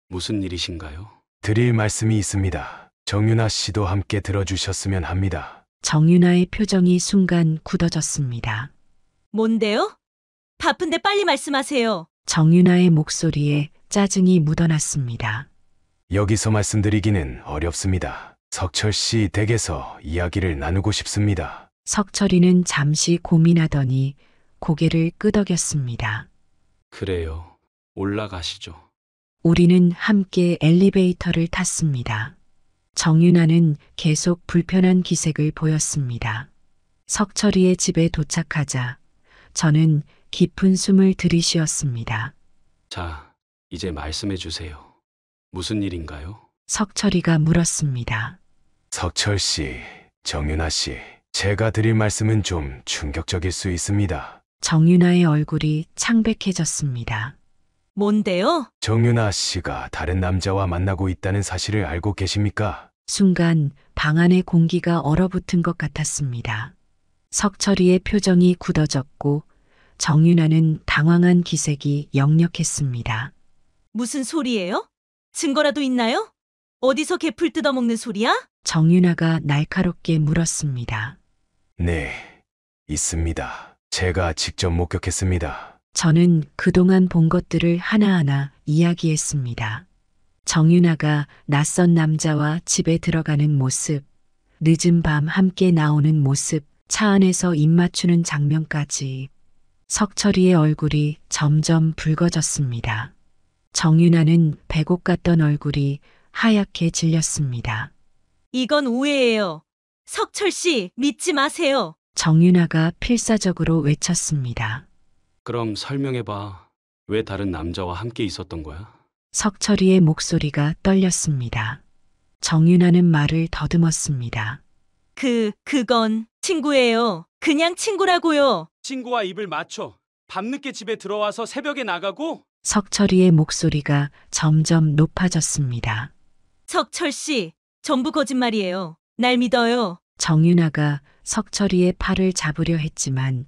무슨 일이신가요? 드릴 말씀이 있습니다. 정윤아 씨도 함께 들어주셨으면 합니다. 정윤아의 표정이 순간 굳어졌습니다. 뭔데요? 바쁜데 빨리 말씀하세요. 정윤아의 목소리에 짜증이 묻어났습니다. 여기서 말씀드리기는 어렵습니다. 석철 씨 댁에서 이야기를 나누고 싶습니다. 석철이는 잠시 고민하더니 고개를 끄덕였습니다. 그래요. 올라가시죠. 우리는 함께 엘리베이터를 탔습니다. 정윤아는 계속 불편한 기색을 보였습니다. 석철이의 집에 도착하자 저는 깊은 숨을 들이쉬었습니다. 자, 이제 말씀해 주세요. 무슨 일인가요? 석철이가 물었습니다. 석철 씨, 정윤아 씨, 제가 드릴 말씀은 좀 충격적일 수 있습니다. 정윤아의 얼굴이 창백해졌습니다. 뭔데요? 정윤아 씨가 다른 남자와 만나고 있다는 사실을 알고 계십니까? 순간 방 안의 공기가 얼어붙은 것 같았습니다. 석철이의 표정이 굳어졌고 정윤아는 당황한 기색이 역력했습니다. 무슨 소리예요? 증거라도 있나요? 어디서 개풀 뜯어먹는 소리야? 정윤아가 날카롭게 물었습니다. 네, 있습니다. 제가 직접 목격했습니다. 저는 그동안 본 것들을 하나하나 이야기했습니다. 정윤아가 낯선 남자와 집에 들어가는 모습, 늦은 밤 함께 나오는 모습, 차 안에서 입 맞추는 장면까지. 석철이의 얼굴이 점점 붉어졌습니다. 정윤아는 배곡 같던 얼굴이 하얗게 질렸습니다. 이건 오해예요. 석철 씨, 믿지 마세요. 정윤아가 필사적으로 외쳤습니다. 그럼 설명해봐. 왜 다른 남자와 함께 있었던 거야? 석철이의 목소리가 떨렸습니다. 정윤아는 말을 더듬었습니다. 그건 친구예요. 그냥 친구라고요. 친구와 입을 맞춰. 밤늦게 집에 들어와서 새벽에 나가고? 석철이의 목소리가 점점 높아졌습니다. 석철 씨, 전부 거짓말이에요. 날 믿어요. 정윤아가 석철이의 팔을 잡으려 했지만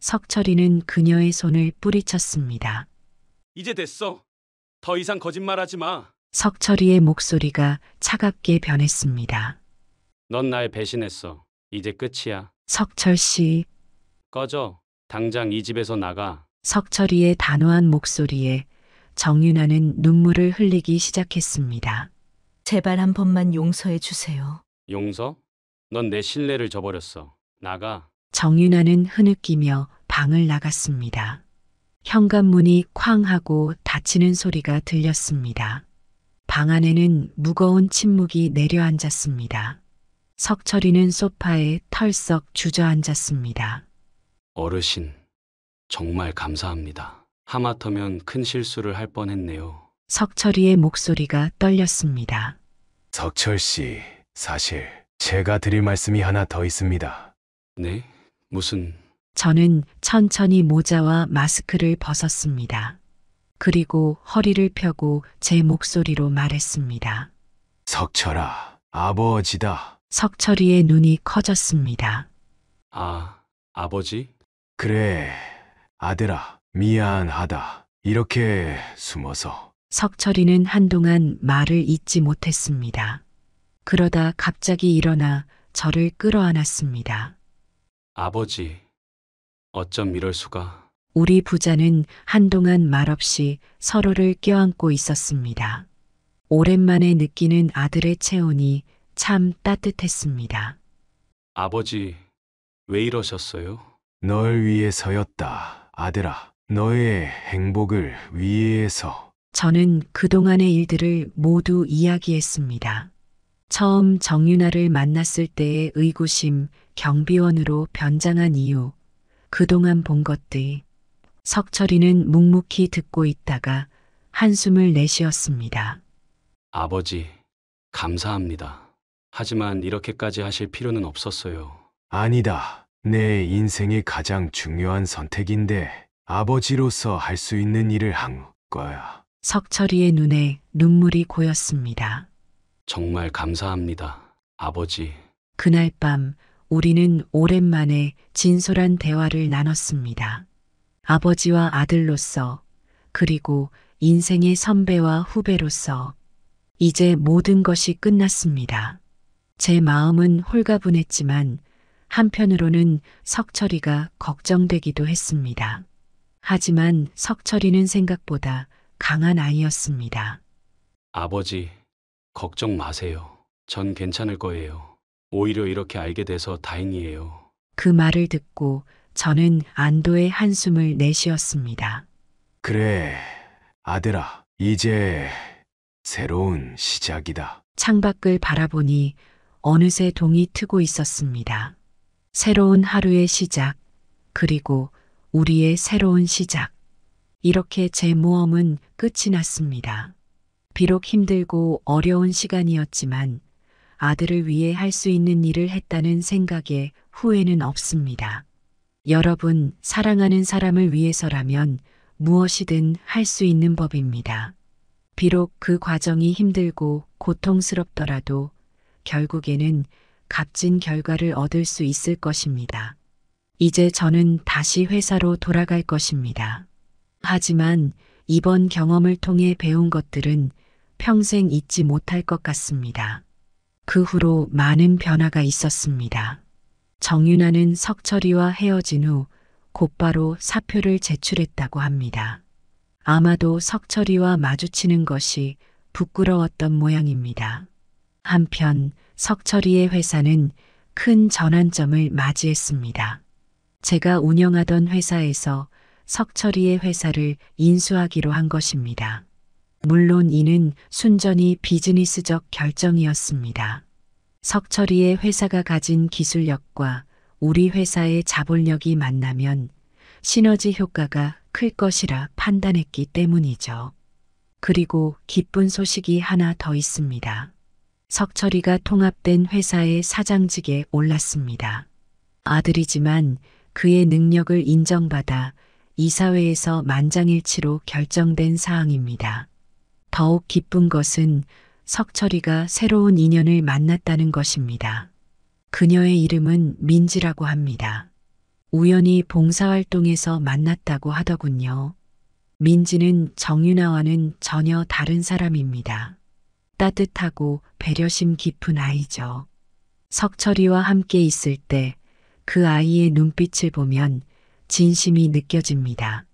석철이는 그녀의 손을 뿌리쳤습니다. 이제 됐어. 더 이상 거짓말하지 마. 석철이의 목소리가 차갑게 변했습니다. 넌 날 배신했어. 이제 끝이야. 석철 씨, 꺼져. 당장 이 집에서 나가. 석철이의 단호한 목소리에 정윤아는 눈물을 흘리기 시작했습니다. 제발 한 번만 용서해 주세요. 용서? 넌 내 신뢰를 저버렸어. 나가. 정윤아는 흐느끼며 방을 나갔습니다. 현관문이 쾅 하고 닫히는 소리가 들렸습니다. 방 안에는 무거운 침묵이 내려앉았습니다. 석철이는 소파에 털썩 주저앉았습니다. 어르신, 정말 감사합니다. 하마터면 큰 실수를 할 뻔했네요. 석철이의 목소리가 떨렸습니다. 석철 씨, 사실 제가 드릴 말씀이 하나 더 있습니다. 네? 무슨... 저는 천천히 모자와 마스크를 벗었습니다. 그리고 허리를 펴고 제 목소리로 말했습니다. 석철아, 아버지다. 석철이의 눈이 커졌습니다. 아, 아버지? 그래, 아들아, 미안하다. 이렇게 숨어서. 석철이는 한동안 말을 잇지 못했습니다. 그러다 갑자기 일어나 저를 끌어안았습니다. 아버지, 어쩜 이럴 수가... 우리 부자는 한동안 말없이 서로를 껴안고 있었습니다. 오랜만에 느끼는 아들의 체온이 참 따뜻했습니다. 아버지, 왜 이러셨어요? 널 위해서였다, 아들아. 너의 행복을 위해서. 저는 그동안의 일들을 모두 이야기했습니다. 처음 정윤아를 만났을 때의 의구심, 경비원으로 변장한 이유, 그동안 본 것들. 석철이는 묵묵히 듣고 있다가 한숨을 내쉬었습니다. 아버지, 감사합니다. 하지만 이렇게까지 하실 필요는 없었어요. 아니다. 내 인생의 가장 중요한 선택인데 아버지로서 할 수 있는 일을 한 거야. 석철이의 눈에 눈물이 고였습니다. 정말 감사합니다. 아버지. 그날 밤 우리는 오랜만에 진솔한 대화를 나눴습니다. 아버지와 아들로서, 그리고 인생의 선배와 후배로서 이제 모든 것이 끝났습니다. 제 마음은 홀가분했지만 한편으로는 석철이가 걱정되기도 했습니다. 하지만 석철이는 생각보다 강한 아이였습니다. 아버지, 걱정 마세요. 전 괜찮을 거예요. 오히려 이렇게 알게 돼서 다행이에요. 그 말을 듣고 저는 안도의 한숨을 내쉬었습니다. 그래, 아들아. 이제 새로운 시작이다. 창밖을 바라보니 어느새 동이 트고 있었습니다. 새로운 하루의 시작, 그리고 우리의 새로운 시작. 이렇게 제 모험은 끝이 났습니다. 비록 힘들고 어려운 시간이었지만 아들을 위해 할 수 있는 일을 했다는 생각에 후회는 없습니다. 여러분, 사랑하는 사람을 위해서라면 무엇이든 할 수 있는 법입니다. 비록 그 과정이 힘들고 고통스럽더라도 결국에는 값진 결과를 얻을 수 있을 것입니다. 이제 저는 다시 회사로 돌아갈 것입니다. 하지만 이번 경험을 통해 배운 것들은 평생 잊지 못할 것 같습니다. 그 후로 많은 변화가 있었습니다. 정윤아는 석철이와 헤어진 후 곧바로 사표를 제출했다고 합니다. 아마도 석철이와 마주치는 것이 부끄러웠던 모양입니다. 한편 석철이의 회사는 큰 전환점을 맞이했습니다. 제가 운영하던 회사에서 석철이의 회사를 인수하기로 한 것입니다. 물론 이는 순전히 비즈니스적 결정이었습니다. 석철이의 회사가 가진 기술력과 우리 회사의 자본력이 만나면 시너지 효과가 클 것이라 판단했기 때문이죠. 그리고 기쁜 소식이 하나 더 있습니다. 석철이가 통합된 회사의 사장직에 올랐습니다. 아들이지만 그의 능력을 인정받아 이사회에서 만장일치로 결정된 사항입니다. 더욱 기쁜 것은 석철이가 새로운 인연을 만났다는 것입니다. 그녀의 이름은 민지라고 합니다. 우연히 봉사활동에서 만났다고 하더군요. 민지는 정윤아와는 전혀 다른 사람입니다. 따뜻하고 배려심 깊은 아이죠. 석철이와 함께 있을 때 그 아이의 눈빛을 보면 진심이 느껴집니다.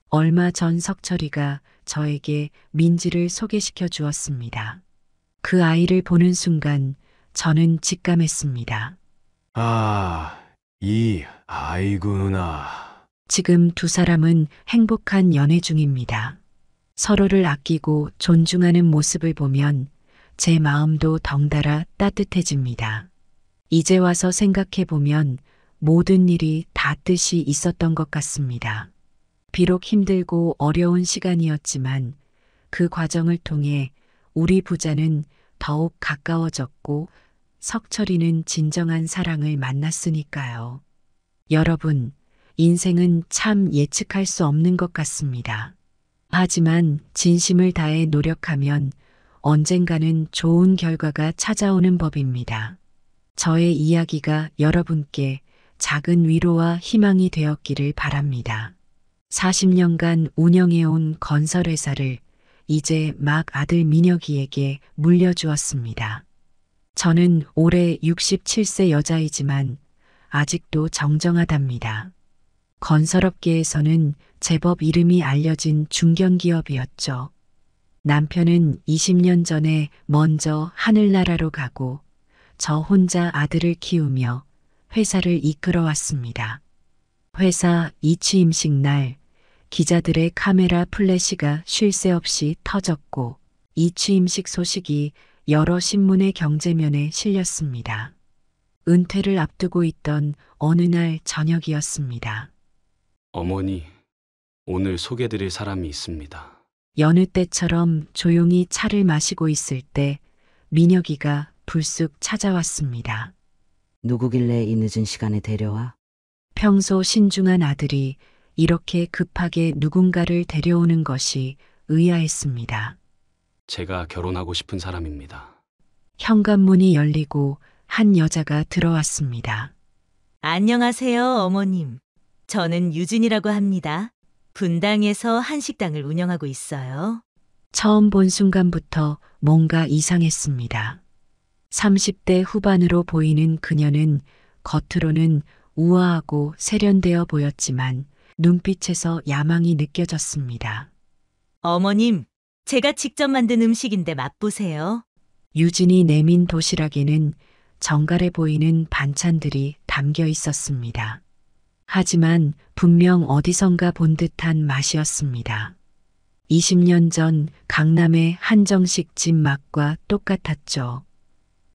얼마 전 석철이가 저에게 민지를 소개시켜 주었습니다. 그 아이를 보는 순간 저는 직감했습니다. 아, 이 아이구나. 지금 두 사람은 행복한 연애 중입니다. 서로를 아끼고 존중하는 모습을 보면 제 마음도 덩달아 따뜻해집니다. 이제 와서 생각해 보면 모든 일이 다 뜻이 있었던 것 같습니다. 비록 힘들고 어려운 시간이었지만 그 과정을 통해 우리 부자는 더욱 가까워졌고 석철이는 진정한 사랑을 만났으니까요. 여러분, 인생은 참 예측할 수 없는 것 같습니다. 하지만 진심을 다해 노력하면 언젠가는 좋은 결과가 찾아오는 법입니다. 저의 이야기가 여러분께 작은 위로와 희망이 되었기를 바랍니다. 40년간 운영해온 건설회사를 이제 막 아들 민혁이에게 물려주었습니다. 저는 올해 67세 여자이지만 아직도 정정하답니다. 건설업계에서는 제법 이름이 알려진 중견기업이었죠. 남편은 20년 전에 먼저 하늘나라로 가고 저 혼자 아들을 키우며 회사를 이끌어왔습니다. 회사 이취임식 날 기자들의 카메라 플래시가 쉴 새 없이 터졌고 이취임식 소식이 여러 신문의 경제면에 실렸습니다. 은퇴를 앞두고 있던 어느 날 저녁이었습니다. 어머니, 오늘 소개드릴 사람이 있습니다. 여느 때처럼 조용히 차를 마시고 있을 때 민혁이가 불쑥 찾아왔습니다. 누구길래 이 늦은 시간에 데려와? 평소 신중한 아들이 이렇게 급하게 누군가를 데려오는 것이 의아했습니다. 제가 결혼하고 싶은 사람입니다. 현관문이 열리고 한 여자가 들어왔습니다. 안녕하세요, 어머님. 저는 유진이라고 합니다. 분당에서 한식당을 운영하고 있어요. 처음 본 순간부터 뭔가 이상했습니다. 30대 후반으로 보이는 그녀는 겉으로는 우아하고 세련되어 보였지만 눈빛에서 야망이 느껴졌습니다. 어머님, 제가 직접 만든 음식인데 맛보세요. 유진이 내민 도시락에는 정갈해 보이는 반찬들이 담겨 있었습니다. 하지만 분명 어디선가 본 듯한 맛이었습니다. 20년 전 강남의 한정식 집 맛과 똑같았죠.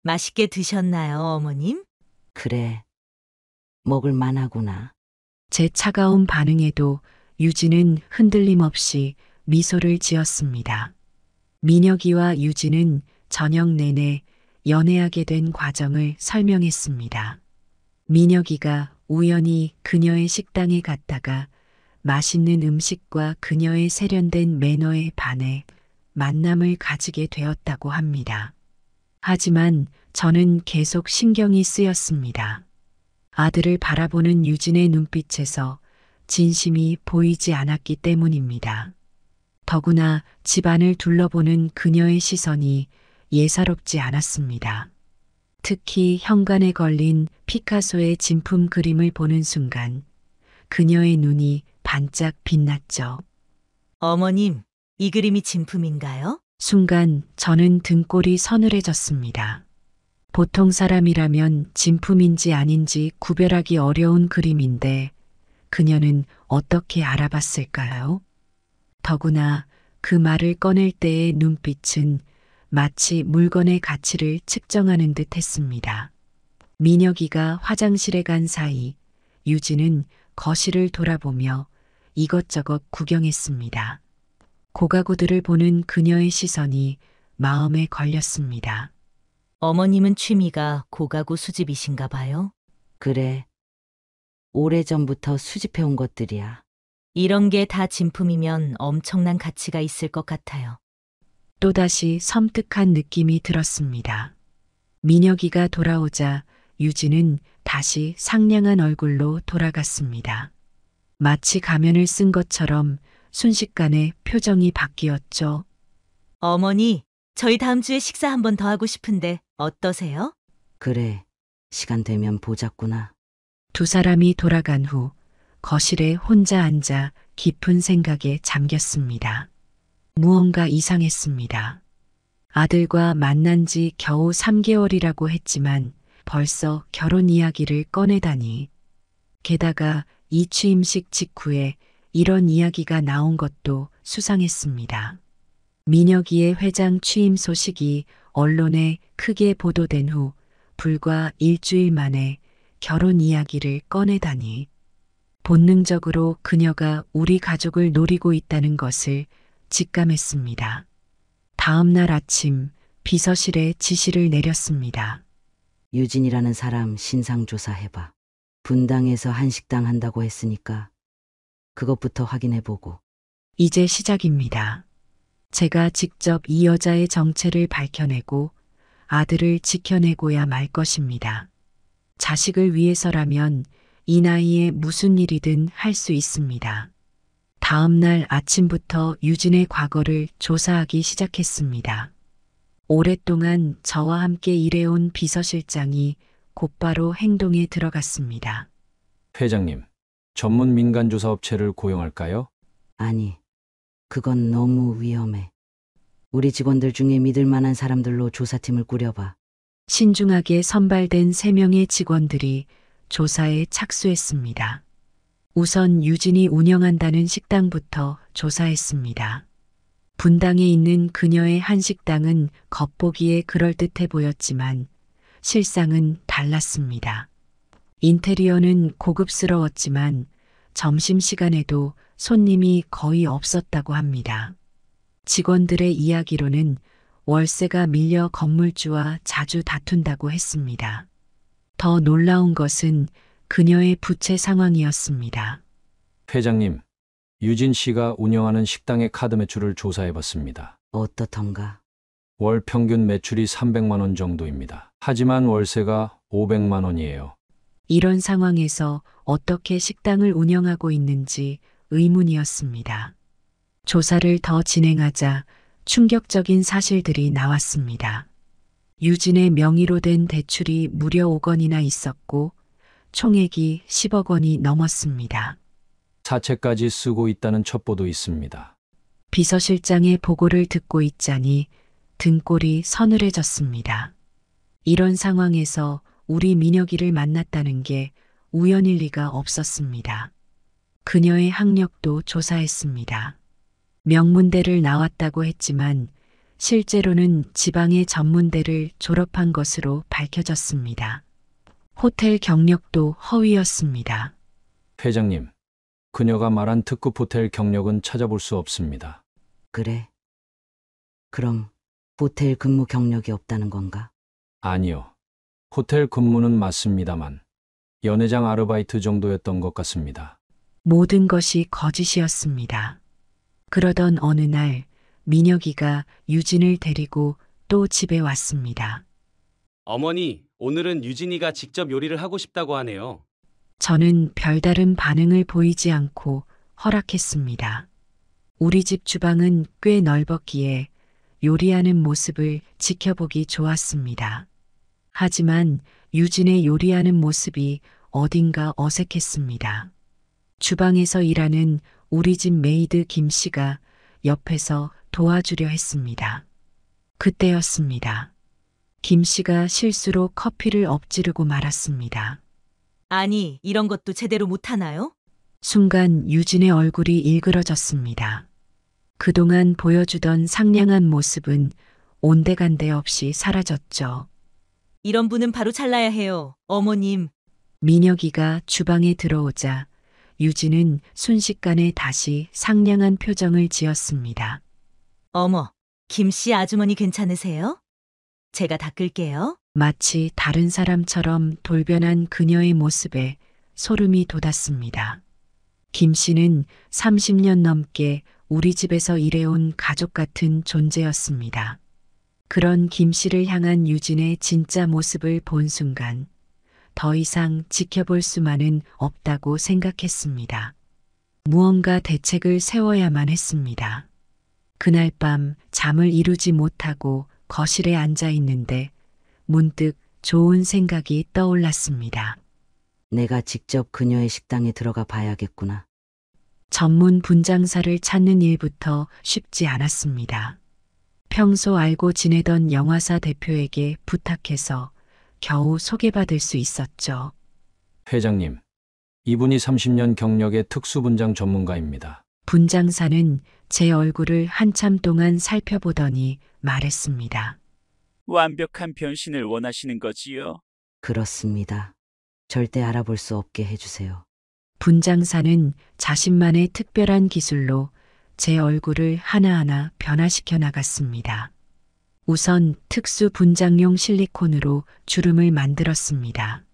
맛있게 드셨나요, 어머님? 그래. 먹을 만하구나. 제 차가운 반응에도 유진은 흔들림 없이 미소를 지었습니다. 민혁이와 유진은 저녁 내내 연애하게 된 과정을 설명했습니다. 민혁이가 우연히 그녀의 식당에 갔다가 맛있는 음식과 그녀의 세련된 매너에 반해 만남을 가지게 되었다고 합니다. 하지만 저는 계속 신경이 쓰였습니다. 아들을 바라보는 유진의 눈빛에서 진심이 보이지 않았기 때문입니다. 더구나 집안을 둘러보는 그녀의 시선이 예사롭지 않았습니다. 특히 현관에 걸린 피카소의 진품 그림을 보는 순간 그녀의 눈이 반짝 빛났죠. 어머님, 이 그림이 진품인가요? 순간 저는 등골이 서늘해졌습니다. 보통 사람이라면 진품인지 아닌지 구별하기 어려운 그림인데 그녀는 어떻게 알아봤을까요? 더구나 그 말을 꺼낼 때의 눈빛은 마치 물건의 가치를 측정하는 듯 했습니다. 민혁이가 화장실에 간 사이 유진은 거실을 돌아보며 이것저것 구경했습니다. 고가구들을 보는 그녀의 시선이 마음에 걸렸습니다. 어머님은 취미가 고가구 수집이신가 봐요. 그래. 오래전부터 수집해온 것들이야. 이런 게 다 진품이면 엄청난 가치가 있을 것 같아요. 또다시 섬뜩한 느낌이 들었습니다. 민혁이가 돌아오자 유진은 다시 상냥한 얼굴로 돌아갔습니다. 마치 가면을 쓴 것처럼 순식간에 표정이 바뀌었죠. 어머니, 저희 다음 주에 식사 한 번 더 하고 싶은데 어떠세요? 그래. 시간 되면 보자꾸나. 두 사람이 돌아간 후 거실에 혼자 앉아 깊은 생각에 잠겼습니다. 무언가 이상했습니다. 아들과 만난 지 겨우 3개월이라고 했지만 벌써 결혼 이야기를 꺼내다니. 게다가 이 취임식 직후에 이런 이야기가 나온 것도 수상했습니다. 민혁이의 회장 취임 소식이 언론에 크게 보도된 후 불과 일주일 만에 결혼 이야기를 꺼내다니. 본능적으로 그녀가 우리 가족을 노리고 있다는 것을 직감했습니다. 다음 날 아침 비서실에 지시를 내렸습니다. 유진이라는 사람 신상조사 해봐. 분당에서 한식당 한다고 했으니까 그것부터 확인해보고. 이제 시작입니다. 제가 직접 이 여자의 정체를 밝혀내고 아들을 지켜내고야 말 것입니다. 자식을 위해서라면 이 나이에 무슨 일이든 할 수 있습니다. 다음 날 아침부터 유진의 과거를 조사하기 시작했습니다. 오랫동안 저와 함께 일해온 비서실장이 곧바로 행동에 들어갔습니다. 회장님, 전문 민간조사 업체를 고용할까요? 아니, 그건 너무 위험해. 우리 직원들 중에 믿을 만한 사람들로 조사팀을 꾸려봐. 신중하게 선발된 3명의 직원들이 조사에 착수했습니다. 우선 유진이 운영한다는 식당부터 조사했습니다. 분당에 있는 그녀의 한식당은 겉보기에 그럴듯해 보였지만 실상은 달랐습니다. 인테리어는 고급스러웠지만 점심시간에도 손님이 거의 없었다고 합니다. 직원들의 이야기로는 월세가 밀려 건물주와 자주 다툰다고 했습니다. 더 놀라운 것은 그녀의 부채 상황이었습니다. 회장님, 유진 씨가 운영하는 식당의 카드 매출을 조사해 봤습니다. 어떻던가? 월 평균 매출이 300만 원 정도입니다. 하지만 월세가 500만 원이에요. 이런 상황에서 어떻게 식당을 운영하고 있는지 의문이었습니다. 조사를 더 진행하자 충격적인 사실들이 나왔습니다. 유진의 명의로 된 대출이 무려 5억 원이나 있었고 총액이 10억 원이 넘었습니다. 사채까지 쓰고 있다는 첩보도 있습니다. 비서실장의 보고를 듣고 있자니 등골이 서늘해졌습니다. 이런 상황에서 우리 민혁이를 만났다는 게 우연일 리가 없었습니다. 그녀의 학력도 조사했습니다. 명문대를 나왔다고 했지만 실제로는 지방의 전문대를 졸업한 것으로 밝혀졌습니다. 호텔 경력도 허위였습니다. 회장님, 그녀가 말한 특급 호텔 경력은 찾아볼 수 없습니다. 그래? 그럼 호텔 근무 경력이 없다는 건가? 아니요. 호텔 근무는 맞습니다만 연회장 아르바이트 정도였던 것 같습니다. 모든 것이 거짓이었습니다. 그러던 어느 날 민혁이가 유진을 데리고 또 집에 왔습니다. 어머니, 오늘은 유진이가 직접 요리를 하고 싶다고 하네요. 저는 별다른 반응을 보이지 않고 허락했습니다. 우리 집 주방은 꽤 넓었기에 요리하는 모습을 지켜보기 좋았습니다. 하지만 유진의 요리하는 모습이 어딘가 어색했습니다. 주방에서 일하는 우리 집 메이드 김 씨가 옆에서 도와주려 했습니다. 그때였습니다. 김 씨가 실수로 커피를 엎지르고 말았습니다. 아니, 이런 것도 제대로 못하나요? 순간 유진의 얼굴이 일그러졌습니다. 그동안 보여주던 상냥한 모습은 온데간데 없이 사라졌죠. 이런 분은 바로 잘라야 해요. 어머님. 민혁이가 주방에 들어오자 유진은 순식간에 다시 상냥한 표정을 지었습니다. 어머, 김씨 아주머니 괜찮으세요? 제가 닦을게요. 마치 다른 사람처럼 돌변한 그녀의 모습에 소름이 돋았습니다. 김 씨는 30년 넘게 우리 집에서 일해온 가족 같은 존재였습니다. 그런 김 씨를 향한 유진의 진짜 모습을 본 순간 더 이상 지켜볼 수만은 없다고 생각했습니다. 무언가 대책을 세워야만 했습니다. 그날 밤 잠을 이루지 못하고 거실에 앉아 있는데 문득 좋은 생각이 떠올랐습니다. 내가 직접 그녀의 식당에 들어가 봐야겠구나. 전문 분장사를 찾는 일부터 쉽지 않았습니다. 평소 알고 지내던 영화사 대표에게 부탁해서 겨우 소개받을 수 있었죠. 회장님, 이분이 30년 경력의 특수분장 전문가입니다. 분장사는 제 얼굴을 한참 동안 살펴보더니 말했습니다. 완벽한 변신을 원하시는 거지요? 그렇습니다. 절대 알아볼 수 없게 해주세요. 분장사는 자신만의 특별한 기술로 제 얼굴을 하나하나 변화시켜 나갔습니다. 우선 특수 분장용 실리콘으로 주름을 만들었습니다.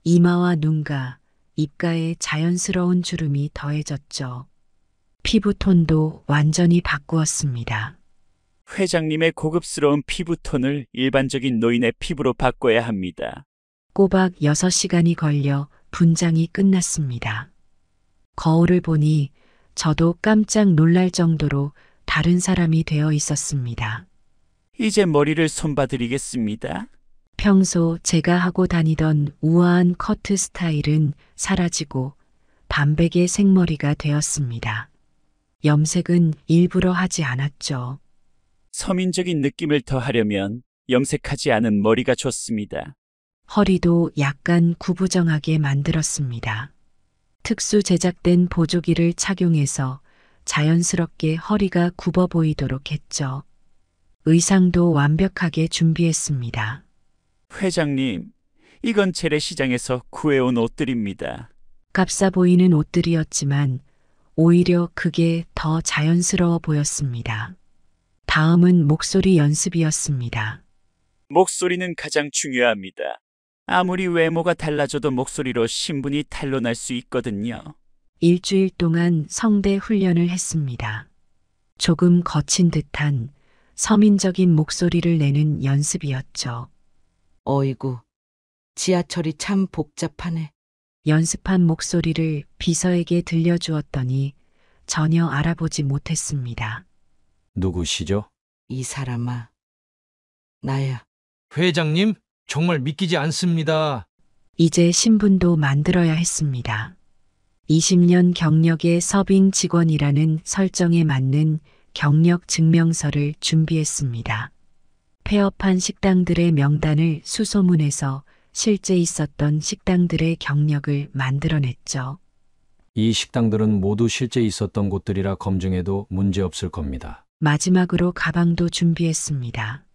이마와 눈가, 입가에 자연스러운 주름이 더해졌죠. 피부톤도 완전히 바꾸었습니다. 회장님의 고급스러운 피부톤을 일반적인 노인의 피부로 바꿔야 합니다. 꼬박 6시간이 걸려 분장이 끝났습니다. 거울을 보니 저도 깜짝 놀랄 정도로 다른 사람이 되어 있었습니다. 이제 머리를 손봐드리겠습니다. 평소 제가 하고 다니던 우아한 커트 스타일은 사라지고 반백의 생머리가 되었습니다. 염색은 일부러 하지 않았죠. 서민적인 느낌을 더하려면 염색하지 않은 머리가 좋습니다. 허리도 약간 구부정하게 만들었습니다. 특수 제작된 보조기를 착용해서 자연스럽게 허리가 굽어 보이도록 했죠. 의상도 완벽하게 준비했습니다. 회장님, 이건 재래시장에서 구해온 옷들입니다. 값싸 보이는 옷들이었지만 오히려 그게 더 자연스러워 보였습니다. 다음은 목소리 연습이었습니다. 목소리는 가장 중요합니다. 아무리 외모가 달라져도 목소리로 신분이 탄로날 수 있거든요. 일주일 동안 성대 훈련을 했습니다. 조금 거친 듯한 서민적인 목소리를 내는 연습이었죠. 어이구, 지하철이 참 복잡하네. 연습한 목소리를 비서에게 들려주었더니 전혀 알아보지 못했습니다. 누구시죠? 이 사람아, 나야. 회장님, 정말 믿기지 않습니다. 이제 신분도 만들어야 했습니다. 20년 경력의 서빙 직원이라는 설정에 맞는 경력 증명서를 준비했습니다. 폐업한 식당들의 명단을 수소문해서 실제 있었던 식당들의 경력을 만들어냈죠. 이 식당들은 모두 실제 있었던 곳들이라 검증해도 문제없을 겁니다. 마지막으로 가방도 준비했습니다.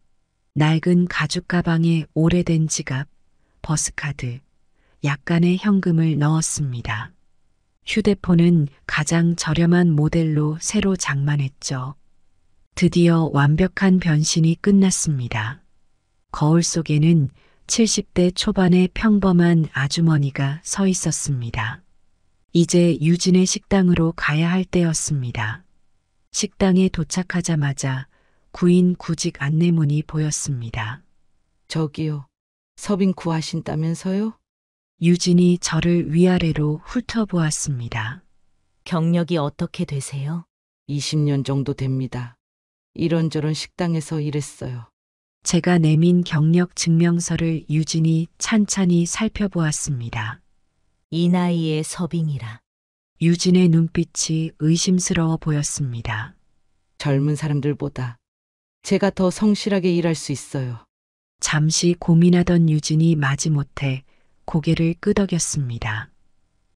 낡은 가죽 가방에 오래된 지갑, 버스카드, 약간의 현금을 넣었습니다. 휴대폰은 가장 저렴한 모델로 새로 장만했죠. 드디어 완벽한 변신이 끝났습니다. 거울 속에는 70대 초반의 평범한 아주머니가 서 있었습니다. 이제 유진의 식당으로 가야 할 때였습니다. 식당에 도착하자마자 구인 구직 안내문이 보였습니다. 저기요, 서빙 구하신다면서요? 유진이 저를 위아래로 훑어보았습니다. 경력이 어떻게 되세요? 20년 정도 됩니다. 이런저런 식당에서 일했어요. 제가 내민 경력 증명서를 유진이 찬찬히 살펴보았습니다. 이 나이에 서빙이라. 유진의 눈빛이 의심스러워 보였습니다. 젊은 사람들보다 제가 더 성실하게 일할 수 있어요. 잠시 고민하던 유진이 마지못해 고개를 끄덕였습니다.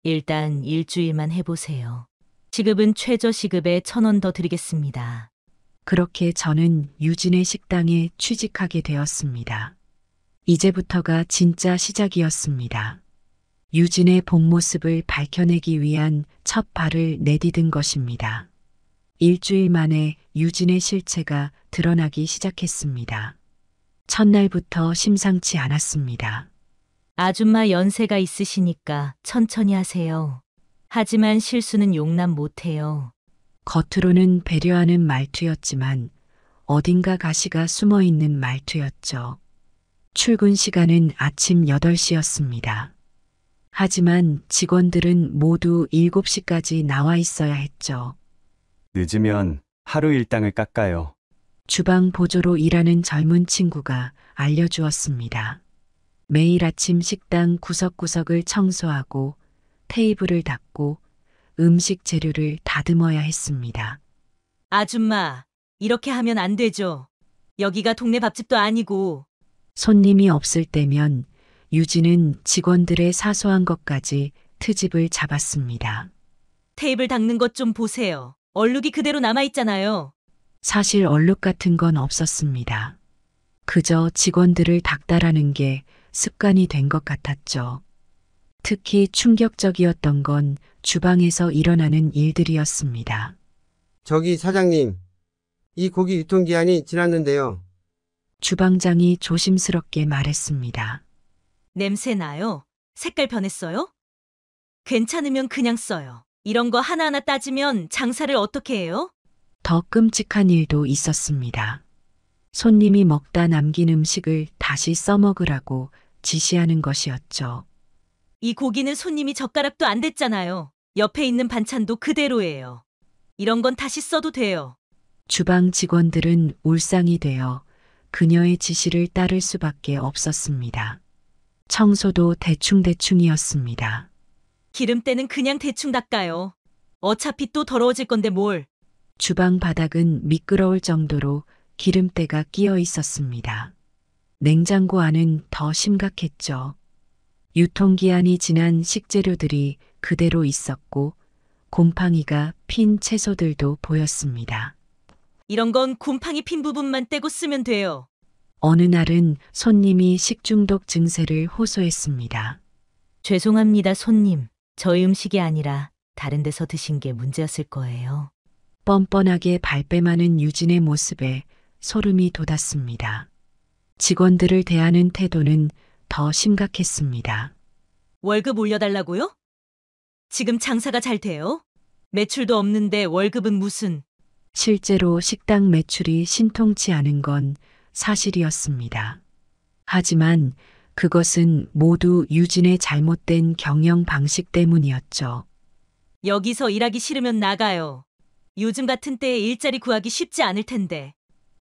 일단 일주일만 해보세요. 시급은 최저 시급에 1,000원 더 드리겠습니다. 그렇게 저는 유진의 식당에 취직하게 되었습니다. 이제부터가 진짜 시작이었습니다. 유진의 본 모습을 밝혀내기 위한 첫 발을 내디딘 것입니다. 일주일 만에 유진의 실체가 드러나기 시작했습니다. 첫날부터 심상치 않았습니다. 아줌마 연세가 있으시니까 천천히 하세요. 하지만 실수는 용납 못해요. 겉으로는 배려하는 말투였지만 어딘가 가시가 숨어 있는 말투였죠. 출근 시간은 아침 8시였습니다. 하지만 직원들은 모두 7시까지 나와 있어야 했죠. 늦으면 하루 일당을 깎아요. 주방 보조로 일하는 젊은 친구가 알려주었습니다. 매일 아침 식당 구석구석을 청소하고 테이블을 닦고 음식 재료를 다듬어야 했습니다. 아줌마, 이렇게 하면 안 되죠. 여기가 동네 밥집도 아니고. 손님이 없을 때면 유진은 직원들의 사소한 것까지 트집을 잡았습니다. 테이블 닦는 것 좀 보세요. 얼룩이 그대로 남아있잖아요. 사실 얼룩 같은 건 없었습니다. 그저 직원들을 닦다라는 게 습관이 된 것 같았죠. 특히 충격적이었던 건 주방에서 일어나는 일들이었습니다. 저기 사장님, 이 고기 유통기한이 지났는데요. 주방장이 조심스럽게 말했습니다. 냄새 나요? 색깔 변했어요? 괜찮으면 그냥 써요. 이런 거 하나하나 따지면 장사를 어떻게 해요? 더 끔찍한 일도 있었습니다. 손님이 먹다 남긴 음식을 다시 써먹으라고 지시하는 것이었죠. 이 고기는 손님이 젓가락도 안 댔잖아요. 옆에 있는 반찬도 그대로예요. 이런 건 다시 써도 돼요. 주방 직원들은 울상이 되어 그녀의 지시를 따를 수밖에 없었습니다. 청소도 대충대충이었습니다. 기름때는 그냥 대충 닦아요. 어차피 또 더러워질 건데 뭘. 주방 바닥은 미끄러울 정도로 기름때가 끼어 있었습니다. 냉장고 안은 더 심각했죠. 유통기한이 지난 식재료들이 그대로 있었고 곰팡이가 핀 채소들도 보였습니다. 이런 건 곰팡이 핀 부분만 떼고 쓰면 돼요. 어느 날은 손님이 식중독 증세를 호소했습니다. 죄송합니다, 손님. 저희 음식이 아니라 다른 데서 드신 게 문제였을 거예요. 뻔뻔하게 발뺌하는 유진의 모습에 소름이 돋았습니다. 직원들을 대하는 태도는 더 심각했습니다. 월급 올려달라고요? 지금 장사가 잘 돼요? 매출도 없는데 월급은 무슨... 실제로 식당 매출이 신통치 않은 건 사실이었습니다. 하지만 그것은 모두 유진의 잘못된 경영 방식 때문이었죠. 여기서 일하기 싫으면 나가요. 요즘 같은 때에 일자리 구하기 쉽지 않을 텐데.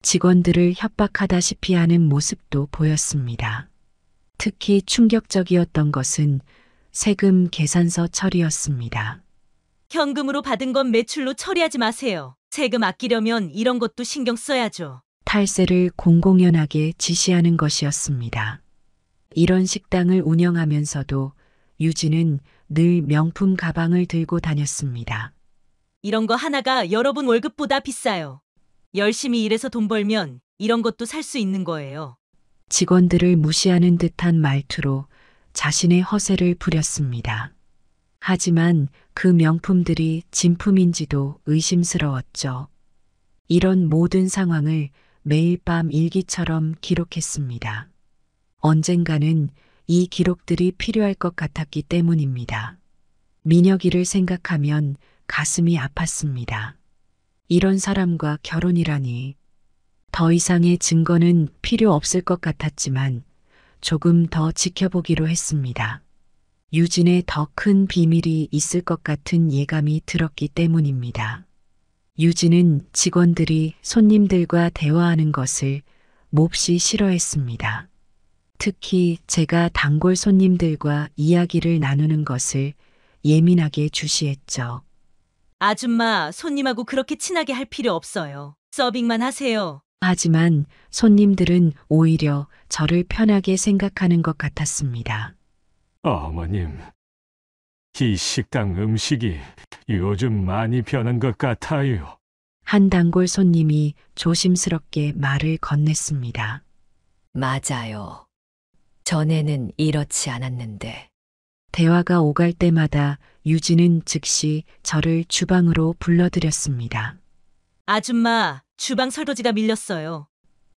직원들을 협박하다시피 하는 모습도 보였습니다. 특히 충격적이었던 것은 세금 계산서 처리였습니다. 현금으로 받은 건 매출로 처리하지 마세요. 세금 아끼려면 이런 것도 신경 써야죠. 탈세를 공공연하게 지시하는 것이었습니다. 이런 식당을 운영하면서도 유진은 늘 명품 가방을 들고 다녔습니다. 이런 거 하나가 여러분 월급보다 비싸요. 열심히 일해서 돈 벌면 이런 것도 살 수 있는 거예요. 직원들을 무시하는 듯한 말투로 자신의 허세를 부렸습니다. 하지만 그 명품들이 진품인지도 의심스러웠죠. 이런 모든 상황을 매일 밤 일기처럼 기록했습니다. 언젠가는 이 기록들이 필요할 것 같았기 때문입니다. 민혁이를 생각하면 가슴이 아팠습니다. 이런 사람과 결혼이라니. 더 이상의 증거는 필요 없을 것 같았지만 조금 더 지켜보기로 했습니다. 유진의 더 큰 비밀이 있을 것 같은 예감이 들었기 때문입니다. 유진은 직원들이 손님들과 대화하는 것을 몹시 싫어했습니다. 특히 제가 단골 손님들과 이야기를 나누는 것을 예민하게 주시했죠. 아줌마, 손님하고 그렇게 친하게 할 필요 없어요. 서빙만 하세요. 하지만 손님들은 오히려 저를 편하게 생각하는 것 같았습니다. 어머님, 이 식당 음식이 요즘 많이 변한 것 같아요. 한 단골 손님이 조심스럽게 말을 건넸습니다. 맞아요. 전에는 이렇지 않았는데. 대화가 오갈 때마다 유진은 즉시 저를 주방으로 불러들였습니다. 아줌마, 주방 설거지가 밀렸어요.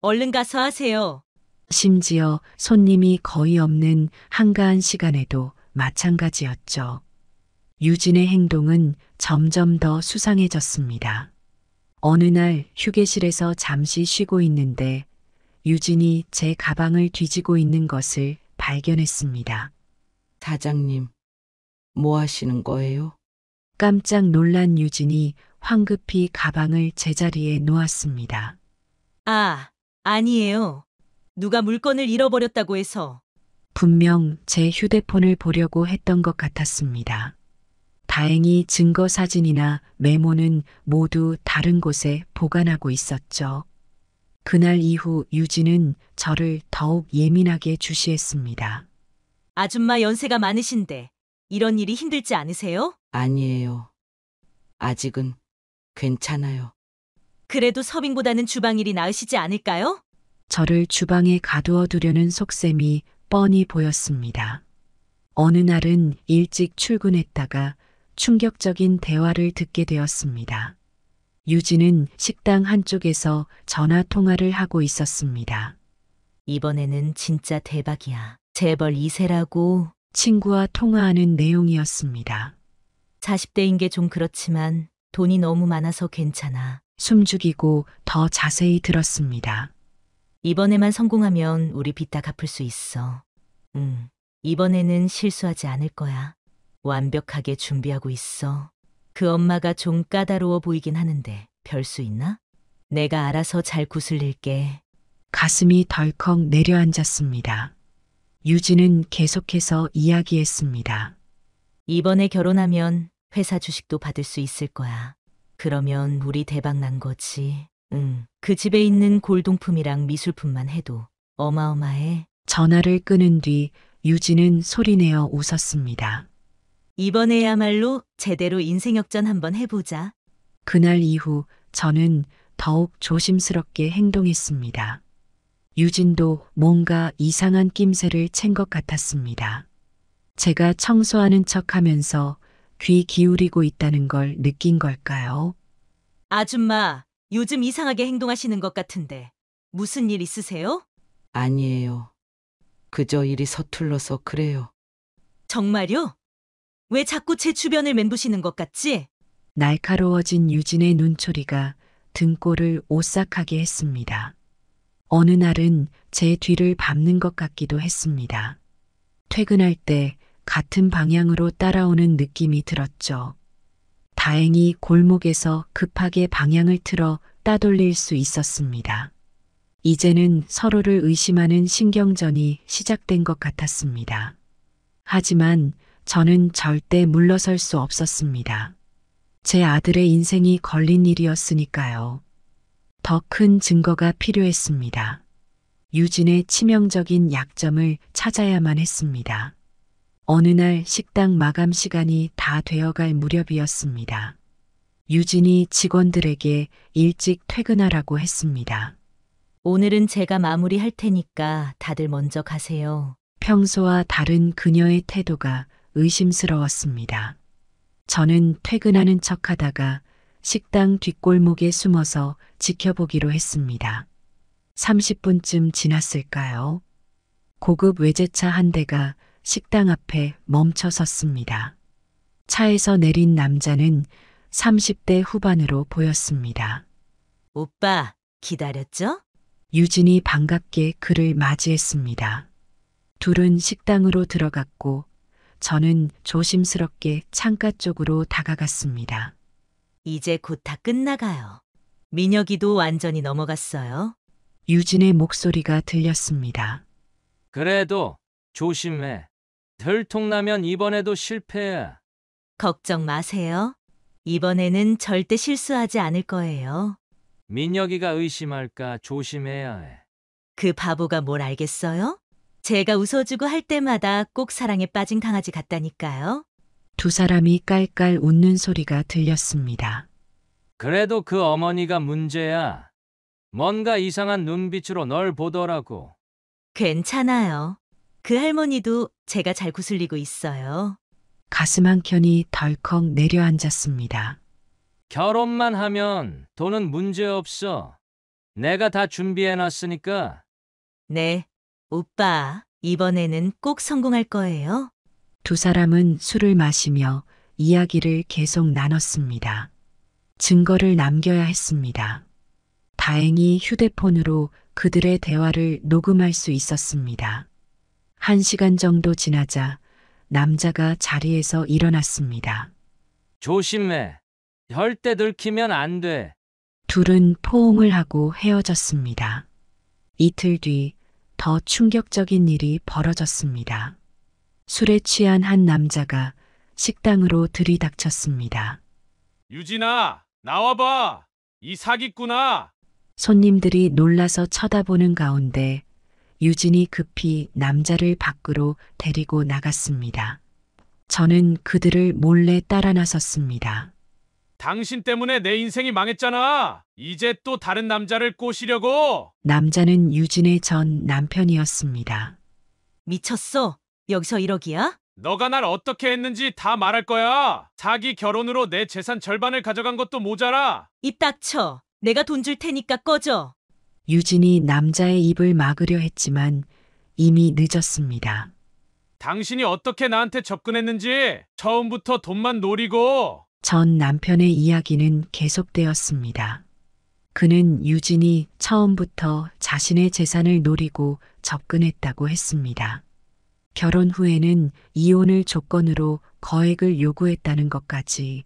얼른 가서 하세요. 심지어 손님이 거의 없는 한가한 시간에도 마찬가지였죠. 유진의 행동은 점점 더 수상해졌습니다. 어느 날 휴게실에서 잠시 쉬고 있는데 유진이 제 가방을 뒤지고 있는 것을 발견했습니다. 사장님, 뭐 하시는 거예요? 깜짝 놀란 유진이 황급히 가방을 제자리에 놓았습니다. 아, 아니에요. 누가 물건을 잃어버렸다고 해서. 분명 제 휴대폰을 보려고 했던 것 같았습니다. 다행히 증거 사진이나 메모는 모두 다른 곳에 보관하고 있었죠. 그날 이후 유진은 저를 더욱 예민하게 주시했습니다. 아줌마 연세가 많으신데 이런 일이 힘들지 않으세요? 아니에요. 아직은 괜찮아요. 그래도 서빙보다는 주방 일이 나으시지 않을까요? 저를 주방에 가두어 두려는 속셈이 뻔히 보였습니다. 어느 날은 일찍 출근했다가 충격적인 대화를 듣게 되었습니다. 유진은 식당 한쪽에서 전화 통화를 하고 있었습니다. 이번에는 진짜 대박이야. 재벌 2세라고. 친구와 통화하는 내용이었습니다. 40대인 게 좀 그렇지만 돈이 너무 많아서 괜찮아. 숨죽이고 더 자세히 들었습니다. 이번에만 성공하면 우리 빚 다 갚을 수 있어. 이번에는 실수하지 않을 거야. 완벽하게 준비하고 있어. 그 엄마가 좀 까다로워 보이긴 하는데 별 수 있나? 내가 알아서 잘 구슬릴게. 가슴이 덜컥 내려앉았습니다. 유진은 계속해서 이야기했습니다. 이번에 결혼하면 회사 주식도 받을 수 있을 거야. 그러면 우리 대박 난 거지. 그 집에 있는 골동품이랑 미술품만 해도 어마어마해. 전화를 끊은 뒤 유진은 소리내어 웃었습니다. 이번에야말로 제대로 인생 역전 한번 해보자. 그날 이후 저는 더욱 조심스럽게 행동했습니다. 유진도 뭔가 이상한 낌새를 챈 것 같았습니다. 제가 청소하는 척하면서 귀 기울이고 있다는 걸 느낀 걸까요? 아줌마, 요즘 이상하게 행동하시는 것 같은데 무슨 일 있으세요? 아니에요. 그저 일이 서툴러서 그래요. 정말요? 왜 자꾸 제 주변을 멘부시는 것 같지? 날카로워진 유진의 눈초리가 등골을 오싹하게 했습니다. 어느 날은 제 뒤를 밟는 것 같기도 했습니다. 퇴근할 때 같은 방향으로 따라오는 느낌이 들었죠. 다행히 골목에서 급하게 방향을 틀어 따돌릴 수 있었습니다. 이제는 서로를 의심하는 신경전이 시작된 것 같았습니다. 하지만 저는 절대 물러설 수 없었습니다. 제 아들의 인생이 걸린 일이었으니까요. 더 큰 증거가 필요했습니다. 유진의 치명적인 약점을 찾아야만 했습니다. 어느 날 식당 마감 시간이 다 되어갈 무렵이었습니다. 유진이 직원들에게 일찍 퇴근하라고 했습니다. 오늘은 제가 마무리할 테니까 다들 먼저 가세요. 평소와 다른 그녀의 태도가 의심스러웠습니다. 저는 퇴근하는 척하다가 식당 뒷골목에 숨어서 지켜보기로 했습니다. 30분쯤 지났을까요? 고급 외제차 한 대가 식당 앞에 멈춰 섰습니다. 차에서 내린 남자는 30대 후반으로 보였습니다. 오빠, 기다렸죠? 유진이 반갑게 그를 맞이했습니다. 둘은 식당으로 들어갔고 저는 조심스럽게 창가 쪽으로 다가갔습니다. 이제 곧 다 끝나가요. 민혁이도 완전히 넘어갔어요. 유진의 목소리가 들렸습니다. 그래도 조심해. 들통나면 이번에도 실패야. 걱정 마세요. 이번에는 절대 실수하지 않을 거예요. 민혁이가 의심할까 조심해야 해. 그 바보가 뭘 알겠어요? 제가 웃어주고 할 때마다 꼭 사랑에 빠진 강아지 같다니까요. 두 사람이 깔깔 웃는 소리가 들렸습니다. 그래도 그 어머니가 문제야. 뭔가 이상한 눈빛으로 널 보더라고. 괜찮아요. 그 할머니도 제가 잘 구슬리고 있어요. 가슴 한켠이 덜컥 내려앉았습니다. 결혼만 하면 돈은 문제 없어. 내가 다 준비해놨으니까. 네, 오빠, 이번에는 꼭 성공할 거예요. 두 사람은 술을 마시며 이야기를 계속 나눴습니다. 증거를 남겨야 했습니다. 다행히 휴대폰으로 그들의 대화를 녹음할 수 있었습니다. 1시간 정도 지나자 남자가 자리에서 일어났습니다. 조심해. 절대 들키면 안 돼. 둘은 포옹을 하고 헤어졌습니다. 이틀 뒤 더 충격적인 일이 벌어졌습니다. 술에 취한 한 남자가 식당으로 들이닥쳤습니다. 유진아, 나와봐. 이 사기꾼아. 손님들이 놀라서 쳐다보는 가운데 유진이 급히 남자를 밖으로 데리고 나갔습니다. 저는 그들을 몰래 따라 나섰습니다. 당신 때문에 내 인생이 망했잖아. 이제 또 다른 남자를 꼬시려고. 남자는 유진의 전 남편이었습니다. 미쳤어? 여기서 1억이야? 너가 날 어떻게 했는지 다 말할 거야. 자기 결혼으로 내 재산 절반을 가져간 것도 모자라. 입 닥쳐. 내가 돈 줄 테니까 꺼져. 유진이 남자의 입을 막으려 했지만 이미 늦었습니다. 당신이 어떻게 나한테 접근했는지 처음부터 돈만 노리고. 전 남편의 이야기는 계속되었습니다. 그는 유진이 처음부터 자신의 재산을 노리고 접근했다고 했습니다. 결혼 후에는 이혼을 조건으로 거액을 요구했다는 것까지.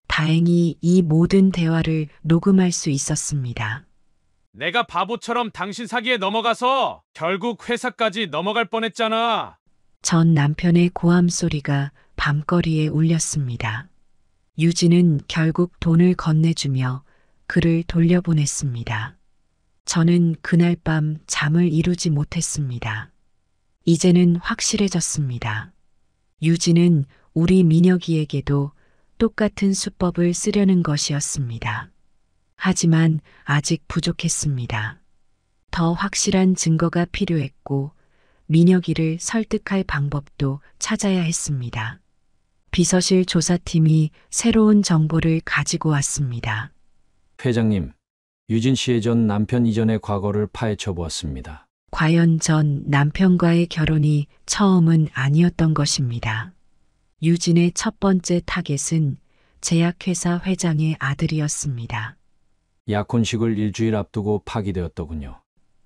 다행히 이 모든 대화를 녹음할 수 있었습니다. 내가 바보처럼 당신 사기에 넘어가서 결국 회사까지 넘어갈 뻔했잖아. 전 남편의 고함 소리가 밤거리에 울렸습니다. 유진은 결국 돈을 건네주며 그를 돌려보냈습니다. 저는 그날 밤 잠을 이루지 못했습니다. 이제는 확실해졌습니다. 유진은 우리 민혁이에게도 똑같은 수법을 쓰려는 것이었습니다. 하지만 아직 부족했습니다. 더 확실한 증거가 필요했고 민혁이를 설득할 방법도 찾아야 했습니다. 비서실 조사팀이 새로운 정보를 가지고 왔습니다. 회장님, 유진 씨의 전 남편 이전의 과거를 파헤쳐 보았습니다. 과연 전 남편과의 결혼이 처음은 아니었던 것입니다. 유진의 첫 번째 타겟은 제약회사 회장의 아들이었습니다. 약혼식을 일주일 앞두고 파기되었더군요.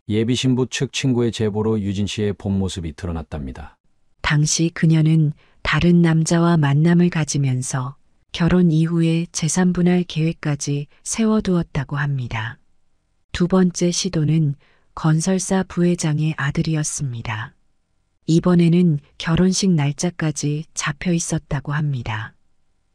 예비신부 측 친구의 제보로 유진 씨의 본 모습이 드러났답니다. 당시 그녀는 다른 남자와 만남을 가지면서 결혼 이후에 재산 분할 계획까지 세워두었다고 합니다. 두 번째 시도는 건설사 부회장의 아들이었습니다. 이번에는 결혼식 날짜까지 잡혀 있었다고 합니다.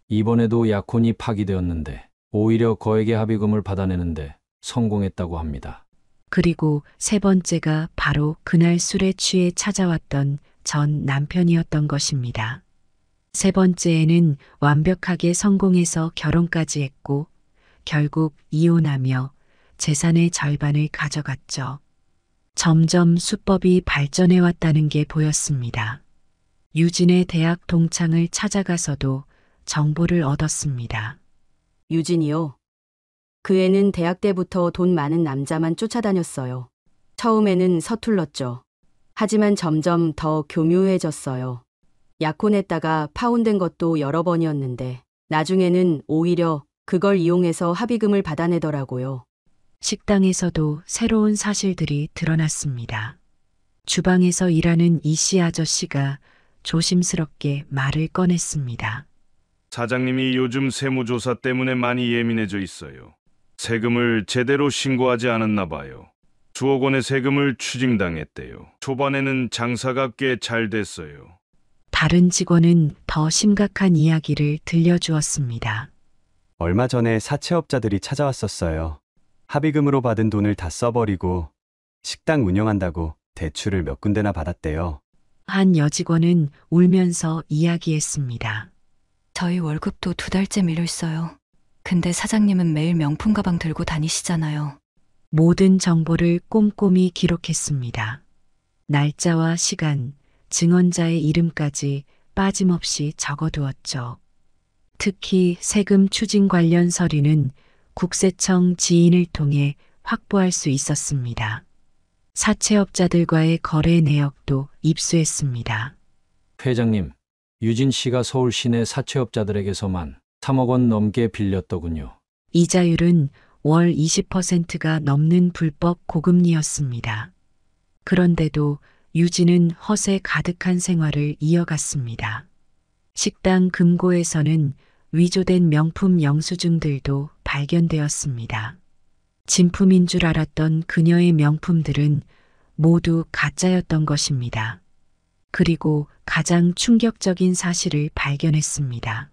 이번에도 약혼이 파기되었는데 오히려 거액의 합의금을 받아내는데 성공했다고 합니다. 그리고 세 번째가 바로 그날 술에 취해 찾아왔던 전 남편이었던 것입니다. 세 번째에는 완벽하게 성공해서 결혼까지 했고 결국 이혼하며 재산의 절반을 가져갔죠. 점점 수법이 발전해 왔다는 게 보였습니다. 유진의 대학 동창을 찾아가서도 정보를 얻었습니다. 유진이요. 그 애는 대학 때부터 돈 많은 남자만 쫓아다녔어요. 처음에는 서툴렀죠. 하지만 점점 더 교묘해졌어요. 약혼했다가 파혼된 것도 여러 번이었는데 나중에는 오히려 그걸 이용해서 합의금을 받아내더라고요. 식당에서도 새로운 사실들이 드러났습니다. 주방에서 일하는 이씨 아저씨가 조심스럽게 말을 꺼냈습니다. 사장님이 요즘 세무조사 때문에 많이 예민해져 있어요. 세금을 제대로 신고하지 않았나 봐요. 수억 원의 세금을 추징당했대요. 초반에는 장사가 꽤 잘 됐어요. 다른 직원은 더 심각한 이야기를 들려주었습니다. 얼마 전에 사채업자들이 찾아왔었어요. 합의금으로 받은 돈을 다 써버리고 식당 운영한다고 대출을 몇 군데나 받았대요. 한 여직원은 울면서 이야기했습니다. 저희 월급도 2달째 밀려 있어요. 근데 사장님은 매일 명품 가방 들고 다니시잖아요. 모든 정보를 꼼꼼히 기록했습니다. 날짜와 시간, 증언자의 이름까지 빠짐없이 적어두었죠. 특히 세금 추징 관련 서류는 국세청 지인을 통해 확보할 수 있었습니다. 사채업자들과의 거래 내역도 입수했습니다. 회장님, 유진 씨가 서울 시내 사채업자들에게서만 3억 원 넘게 빌렸더군요. 이자율은 월 20%가 넘는 불법 고금리였습니다. 그런데도 유진은 허세 가득한 생활을 이어갔습니다. 식당 금고에서는 위조된 명품 영수증들도 발견되었습니다. 진품인 줄 알았던 그녀의 명품들은 모두 가짜였던 것입니다. 그리고 가장 충격적인 사실을 발견했습니다.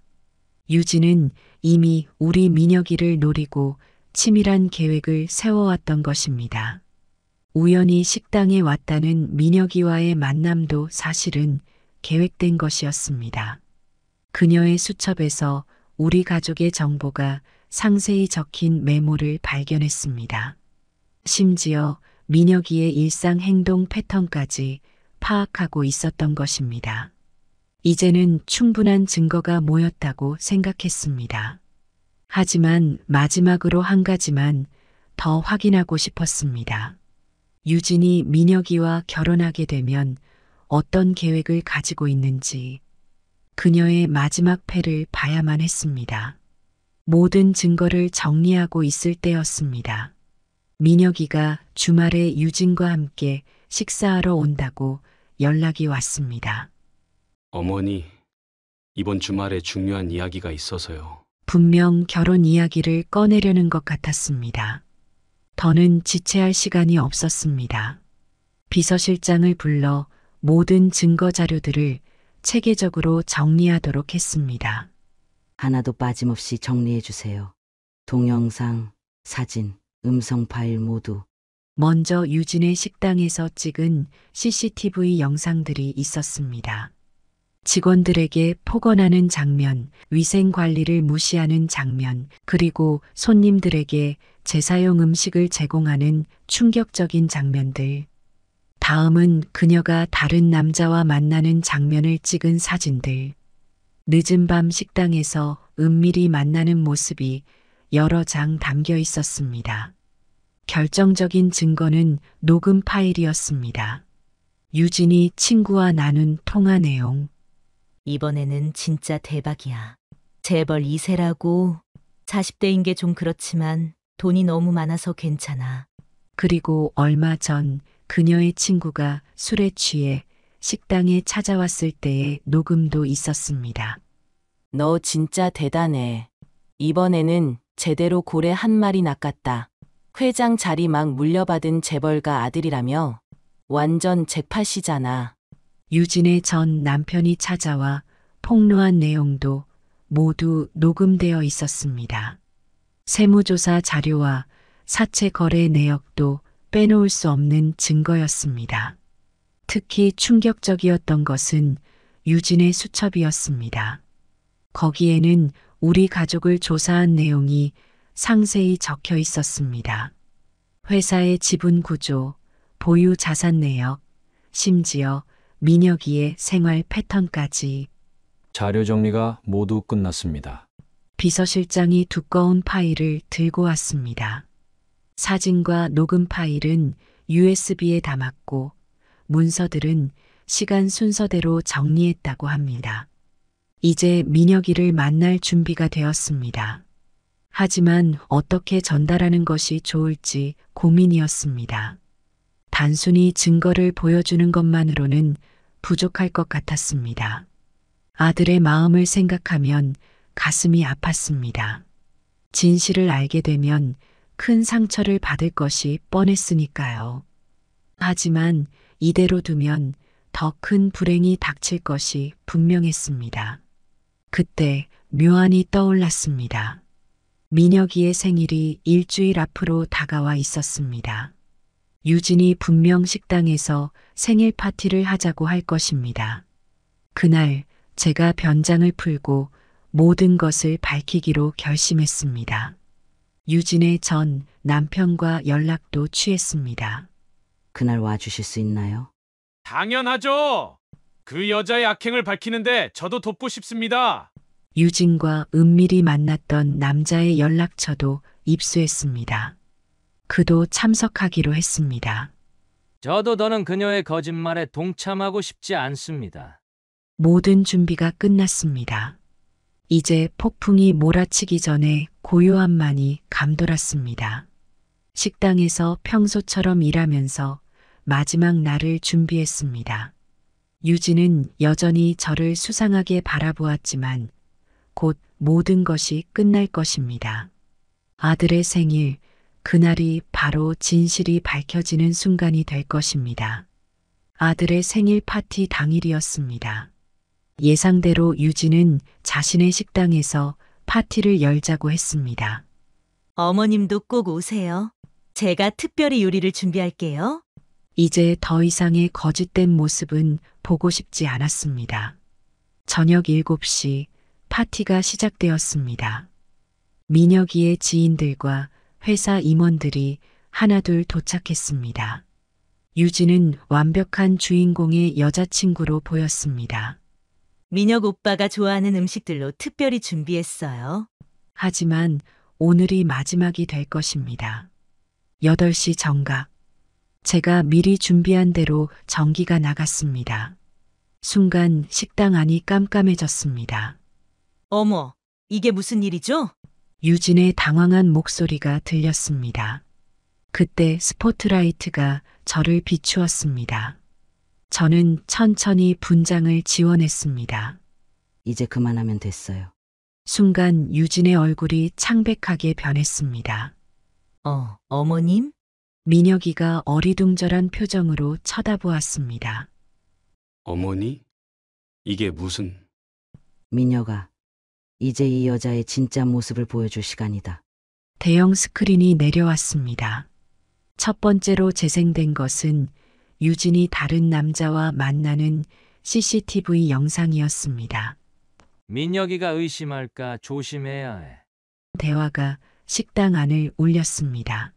유진은 이미 우리 민혁이를 노리고 치밀한 계획을 세워왔던 것입니다. 우연히 식당에 왔다는 민혁이와의 만남도 사실은 계획된 것이었습니다. 그녀의 수첩에서 우리 가족의 정보가 상세히 적힌 메모를 발견했습니다. 심지어 민혁이의 일상 행동 패턴까지 파악하고 있었던 것입니다. 이제는 충분한 증거가 모였다고 생각했습니다. 하지만 마지막으로 한 가지만 더 확인하고 싶었습니다. 유진이 민혁이와 결혼하게 되면 어떤 계획을 가지고 있는지 그녀의 마지막 패를 봐야만 했습니다. 모든 증거를 정리하고 있을 때였습니다. 민혁이가 주말에 유진과 함께 식사하러 온다고 연락이 왔습니다. 어머니, 이번 주말에 중요한 이야기가 있어서요. 분명 결혼 이야기를 꺼내려는 것 같았습니다. 더는 지체할 시간이 없었습니다. 비서실장을 불러 모든 증거 자료들을 체계적으로 정리하도록 했습니다. 하나도 빠짐없이 정리해 주세요. 동영상, 사진, 음성 파일 모두. 먼저 유진의 식당에서 찍은 CCTV 영상들이 있었습니다. 직원들에게 폭언하는 장면, 위생 관리를 무시하는 장면, 그리고 손님들에게 재사용 음식을 제공하는 충격적인 장면들. 다음은 그녀가 다른 남자와 만나는 장면을 찍은 사진들. 늦은 밤 식당에서 은밀히 만나는 모습이 여러 장 담겨 있었습니다. 결정적인 증거는 녹음 파일이었습니다. 유진이 친구와 나눈 통화 내용. 이번에는 진짜 대박이야. 재벌 2세라고. 40대인 게 좀 그렇지만 돈이 너무 많아서 괜찮아. 그리고 얼마 전 그녀의 친구가 술에 취해 식당에 찾아왔을 때의 녹음도 있었습니다. 너 진짜 대단해. 이번에는 제대로 고래 한 마리 낚았다. 회장 자리 막 물려받은 재벌가 아들이라며? 완전 잭팟이잖아. 유진의 전 남편이 찾아와 폭로한 내용도 모두 녹음되어 있었습니다. 세무조사 자료와 사채 거래 내역도 빼놓을 수 없는 증거였습니다. 특히 충격적이었던 것은 유진의 수첩이었습니다. 거기에는 우리 가족을 조사한 내용이 상세히 적혀 있었습니다. 회사의 지분 구조, 보유 자산 내역, 심지어 민혁이의 생활 패턴까지. 자료 정리가 모두 끝났습니다. 비서실장이 두꺼운 파일을 들고 왔습니다. 사진과 녹음 파일은 USB에 담았고 문서들은 시간 순서대로 정리했다고 합니다. 이제 민혁이를 만날 준비가 되었습니다. 하지만 어떻게 전달하는 것이 좋을지 고민이었습니다. 단순히 증거를 보여주는 것만으로는 부족할 것 같았습니다. 아들의 마음을 생각하면 가슴이 아팠습니다. 진실을 알게 되면 큰 상처를 받을 것이 뻔했으니까요. 하지만 이대로 두면 더 큰 불행이 닥칠 것이 분명했습니다. 그때 묘안이 떠올랐습니다. 민혁이의 생일이 일주일 앞으로 다가와 있었습니다. 유진이 분명 식당에서 생일 파티를 하자고 할 것입니다. 그날 제가 변장을 풀고 모든 것을 밝히기로 결심했습니다. 유진의 전 남편과 연락도 취했습니다. 그날 와주실 수 있나요? 당연하죠. 그 여자의 악행을 밝히는데 저도 돕고 싶습니다. 유진과 은밀히 만났던 남자의 연락처도 입수했습니다. 그도 참석하기로 했습니다. 저도 더는 그녀의 거짓말에 동참하고 싶지 않습니다. 모든 준비가 끝났습니다. 이제 폭풍이 몰아치기 전에 고요함만이 감돌았습니다. 식당에서 평소처럼 일하면서 마지막 날을 준비했습니다. 유진은 여전히 저를 수상하게 바라보았지만 곧 모든 것이 끝날 것입니다. 아들의 생일, 그날이 바로 진실이 밝혀지는 순간이 될 것입니다. 아들의 생일 파티 당일이었습니다. 예상대로 유진은 자신의 식당에서 파티를 열자고 했습니다. 어머님도 꼭 오세요. 제가 특별히 요리를 준비할게요. 이제 더 이상의 거짓된 모습은 보고 싶지 않았습니다. 저녁 7시 파티가 시작되었습니다. 민혁이의 지인들과 회사 임원들이 하나둘 도착했습니다. 유진은 완벽한 주인공의 여자친구로 보였습니다. 민혁 오빠가 좋아하는 음식들로 특별히 준비했어요. 하지만 오늘이 마지막이 될 것입니다. 8시 정각. 제가 미리 준비한 대로 전기가 나갔습니다. 순간 식당 안이 깜깜해졌습니다. 어머, 이게 무슨 일이죠? 유진의 당황한 목소리가 들렸습니다. 그때 스포트라이트가 저를 비추었습니다. 저는 천천히 분장을 지원했습니다. 이제 그만하면 됐어요. 순간 유진의 얼굴이 창백하게 변했습니다. 어머님? 민혁이가 어리둥절한 표정으로 쳐다보았습니다. 어머니? 이게 무슨... 민혁아, 이제 이 여자의 진짜 모습을 보여줄 시간이다. 대형 스크린이 내려왔습니다. 첫 번째로 재생된 것은 유진이 다른 남자와 만나는 CCTV 영상이었습니다. 민혁이가 의심할까 조심해야 해. 대화가 식당 안을 울렸습니다.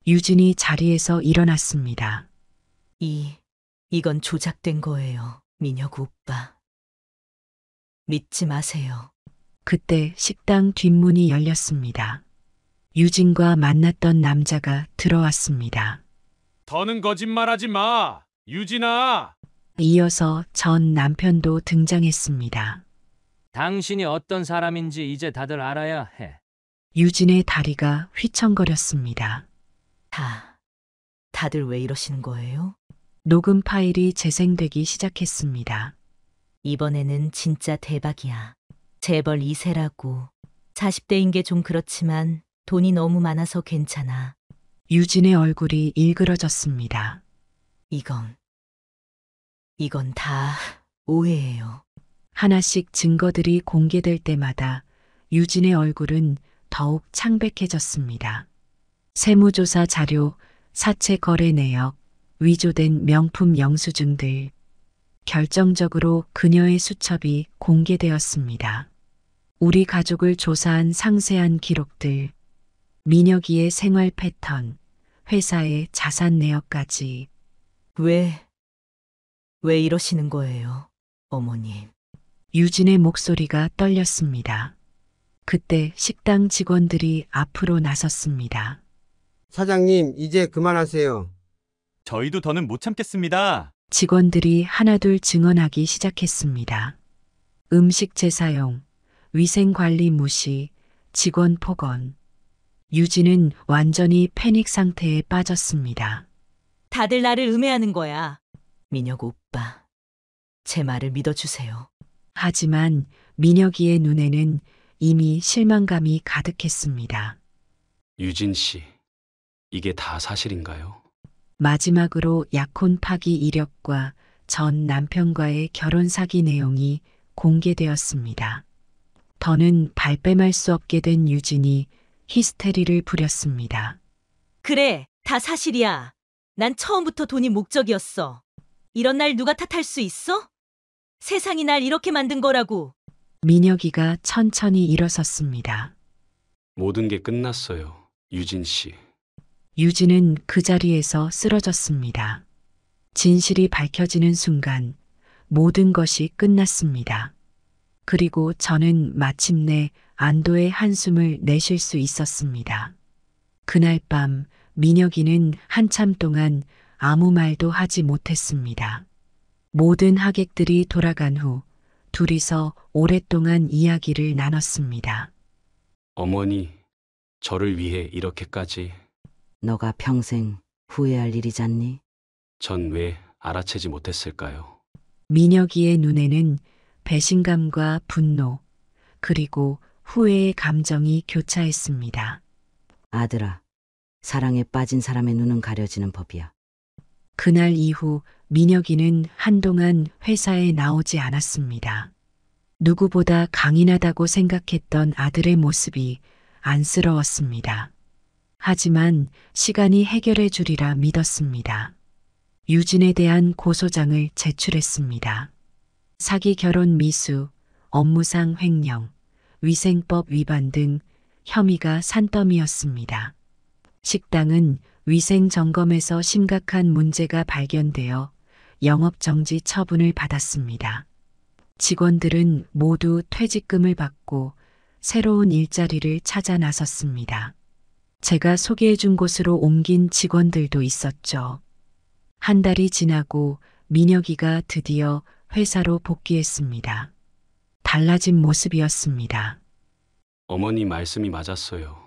유진이 자리에서 일어났습니다. 이건 조작된 거예요, 민혁 오빠. 믿지 마세요. 그때 식당 뒷문이 열렸습니다. 유진과 만났던 남자가 들어왔습니다. 더는 거짓말하지 마. 유진아. 이어서 전 남편도 등장했습니다. 당신이 어떤 사람인지 이제 다들 알아야 해. 유진의 다리가 휘청거렸습니다. 다들 왜 이러시는 거예요? 녹음 파일이 재생되기 시작했습니다. 이번에는 진짜 대박이야. 재벌 2세라고. 40대인 게 좀 그렇지만 돈이 너무 많아서 괜찮아. 유진의 얼굴이 일그러졌습니다. 이건 다 오해예요. 하나씩 증거들이 공개될 때마다 유진의 얼굴은 더욱 창백해졌습니다. 세무조사 자료, 사채 거래 내역, 위조된 명품 영수증들. 결정적으로 그녀의 수첩이 공개되었습니다. 우리 가족을 조사한 상세한 기록들, 민혁이의 생활 패턴, 회사의 자산 내역까지. 왜 이러시는 거예요, 어머님? 유진의 목소리가 떨렸습니다. 그때 식당 직원들이 앞으로 나섰습니다. 사장님, 이제 그만하세요. 저희도 더는 못 참겠습니다. 직원들이 하나둘 증언하기 시작했습니다. 음식 재사용, 위생관리 무시, 직원 폭언. 유진은 완전히 패닉 상태에 빠졌습니다. 다들 나를 음해하는 거야. 민혁 오빠, 제 말을 믿어주세요. 하지만 민혁이의 눈에는 이미 실망감이 가득했습니다. 유진 씨, 이게 다 사실인가요? 마지막으로 약혼 파기 이력과 전 남편과의 결혼 사기 내용이 공개되었습니다. 더는 발뺌할 수 없게 된 유진이 히스테리를 부렸습니다. 그래, 다 사실이야. 난 처음부터 돈이 목적이었어. 이런 날 누가 탓할 수 있어? 세상이 날 이렇게 만든 거라고. 민혁이가 천천히 일어섰습니다. 모든 게 끝났어요, 유진 씨. 유진은 그 자리에서 쓰러졌습니다. 진실이 밝혀지는 순간 모든 것이 끝났습니다. 그리고 저는 마침내 안도의 한숨을 내쉴 수 있었습니다. 그날 밤 민혁이는 한참 동안 아무 말도 하지 못했습니다. 모든 하객들이 돌아간 후 둘이서 오랫동안 이야기를 나눴습니다. 어머니, 저를 위해 이렇게까지. 너가 평생 후회할 일이잖니? 전 왜 알아채지 못했을까요? 민혁이의 눈에는 배신감과 분노, 그리고 후회의 감정이 교차했습니다. 아들아, 사랑에 빠진 사람의 눈은 가려지는 법이야. 그날 이후 민혁이는 한동안 회사에 나오지 않았습니다. 누구보다 강인하다고 생각했던 아들의 모습이 안쓰러웠습니다. 하지만 시간이 해결해 주리라 믿었습니다. 유진에 대한 고소장을 제출했습니다. 사기 결혼 미수, 업무상 횡령, 위생법 위반 등 혐의가 산더미였습니다. 식당은 위생 점검에서 심각한 문제가 발견되어 영업 정지 처분을 받았습니다. 직원들은 모두 퇴직금을 받고 새로운 일자리를 찾아 나섰습니다. 제가 소개해준 곳으로 옮긴 직원들도 있었죠. 한 달이 지나고 민혁이가 드디어 회사로 복귀했습니다. 달라진 모습이었습니다. 어머니 말씀이 맞았어요.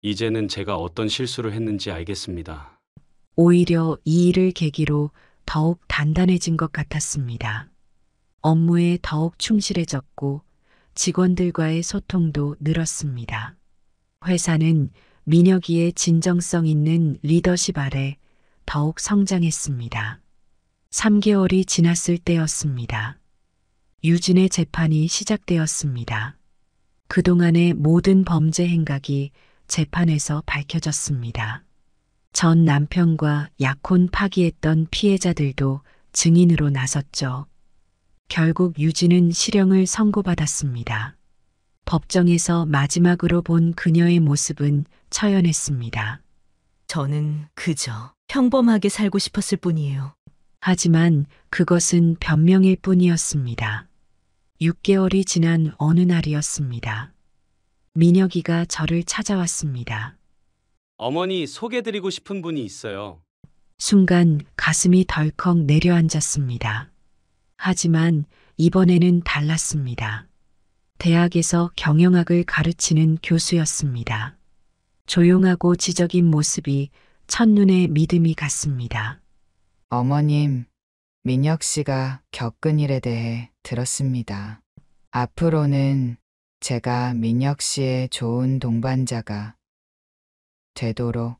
이제는 제가 어떤 실수를 했는지 알겠습니다. 오히려 이 일을 계기로 더욱 단단해진 것 같았습니다. 업무에 더욱 충실해졌고 직원들과의 소통도 늘었습니다. 회사는 민혁이의 진정성 있는 리더십 아래 더욱 성장했습니다. 3개월이 지났을 때였습니다. 유진의 재판이 시작되었습니다. 그동안의 모든 범죄 행각이 재판에서 밝혀졌습니다. 전 남편과 약혼 파기했던 피해자들도 증인으로 나섰죠. 결국 유진은 실형을 선고받았습니다. 법정에서 마지막으로 본 그녀의 모습은 처연했습니다. 저는 그저 평범하게 살고 싶었을 뿐이에요. 하지만 그것은 변명일 뿐이었습니다. 6개월이 지난 어느 날이었습니다. 민혁이가 저를 찾아왔습니다. 어머니 소개드리고 싶은 분이 있어요. 순간 가슴이 덜컥 내려앉았습니다. 하지만 이번에는 달랐습니다. 대학에서 경영학을 가르치는 교수였습니다. 조용하고 지적인 모습이 첫눈에 믿음이 갔습니다. 어머님, 민혁 씨가 겪은 일에 대해 들었습니다. 앞으로는 제가 민혁 씨의 좋은 동반자가 되도록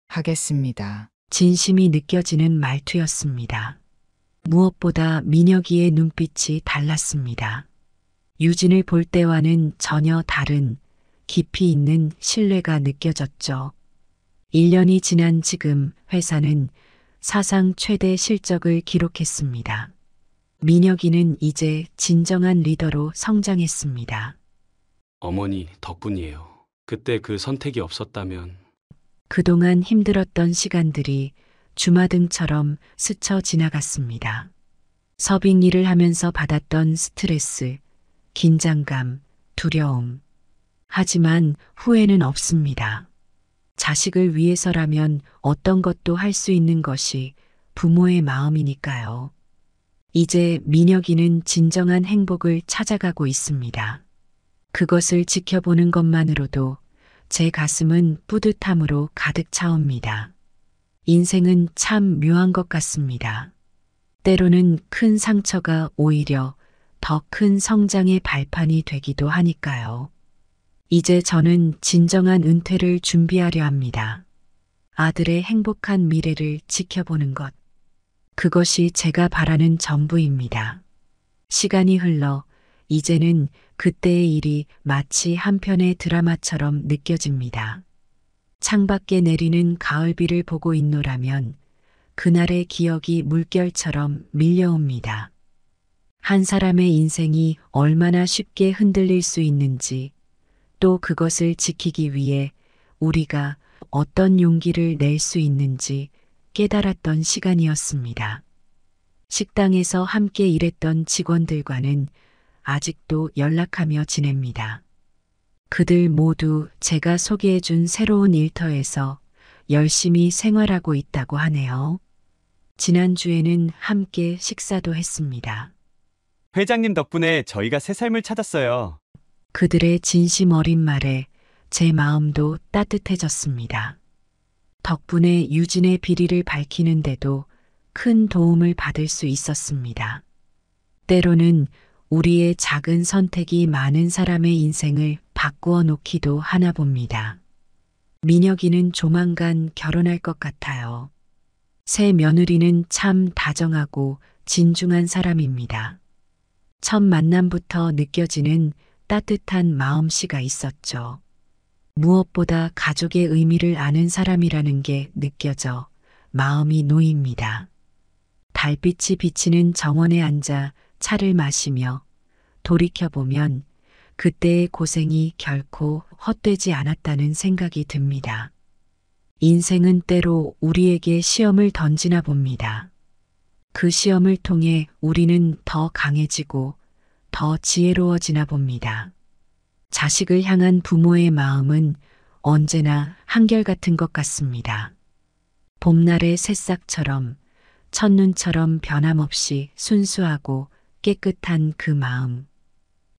하겠습니다. 진심이 느껴지는 말투였습니다. 무엇보다 민혁이의 눈빛이 달랐습니다. 유진을 볼 때와는 전혀 다른 깊이 있는 신뢰가 느껴졌죠. 1년이 지난 지금 회사는 사상 최대 실적을 기록했습니다. 민혁이는 이제 진정한 리더로 성장했습니다. 어머니 덕분이에요. 그때 그 선택이 없었다면 그동안 힘들었던 시간들이 주마등처럼 스쳐 지나갔습니다. 서빙 일을 하면서 받았던 스트레스, 긴장감, 두려움. 하지만 후회는 없습니다. 자식을 위해서라면 어떤 것도 할 수 있는 것이 부모의 마음이니까요. 이제 민혁이는 진정한 행복을 찾아가고 있습니다. 그것을 지켜보는 것만으로도 제 가슴은 뿌듯함으로 가득 차옵니다. 인생은 참 묘한 것 같습니다. 때로는 큰 상처가 오히려 더 큰 성장의 발판이 되기도 하니까요. 이제 저는 진정한 은퇴를 준비하려 합니다. 아들의 행복한 미래를 지켜보는 것. 그것이 제가 바라는 전부입니다. 시간이 흘러 이제는 그때의 일이 마치 한 편의 드라마처럼 느껴집니다. 창밖에 내리는 가을비를 보고 있노라면 그날의 기억이 물결처럼 밀려옵니다. 한 사람의 인생이 얼마나 쉽게 흔들릴 수 있는지, 또 그것을 지키기 위해 우리가 어떤 용기를 낼 수 있는지 깨달았던 시간이었습니다. 식당에서 함께 일했던 직원들과는 아직도 연락하며 지냅니다. 그들 모두 제가 소개해준 새로운 일터에서 열심히 생활하고 있다고 하네요. 지난주에는 함께 식사도 했습니다. 회장님 덕분에 저희가 새 삶을 찾았어요. 그들의 진심 어린 말에 제 마음도 따뜻해졌습니다. 덕분에 유진의 비리를 밝히는데도 큰 도움을 받을 수 있었습니다. 때로는 우리의 작은 선택이 많은 사람의 인생을 바꾸어 놓기도 하나 봅니다. 민혁이는 조만간 결혼할 것 같아요. 새 며느리는 참 다정하고 진중한 사람입니다. 첫 만남부터 느껴지는 따뜻한 마음씨가 있었죠. 무엇보다 가족의 의미를 아는 사람이라는 게 느껴져 마음이 놓입니다. 달빛이 비치는 정원에 앉아 차를 마시며 돌이켜보면 그때의 고생이 결코 헛되지 않았다는 생각이 듭니다. 인생은 때로 우리에게 시험을 던지나 봅니다. 그 시험을 통해 우리는 더 강해지고 더 지혜로워지나 봅니다. 자식을 향한 부모의 마음은 언제나 한결같은 것 같습니다. 봄날의 새싹처럼 첫눈처럼 변함없이 순수하고 깨끗한 그 마음.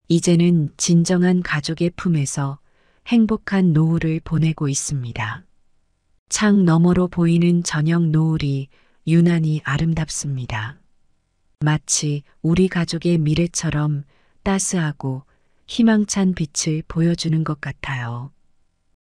이제는 진정한 가족의 품에서 행복한 노후를 보내고 있습니다. 창 너머로 보이는 저녁 노을이 유난히 아름답습니다. 마치 우리 가족의 미래처럼 따스하고 희망찬 빛을 보여주는 것 같아요.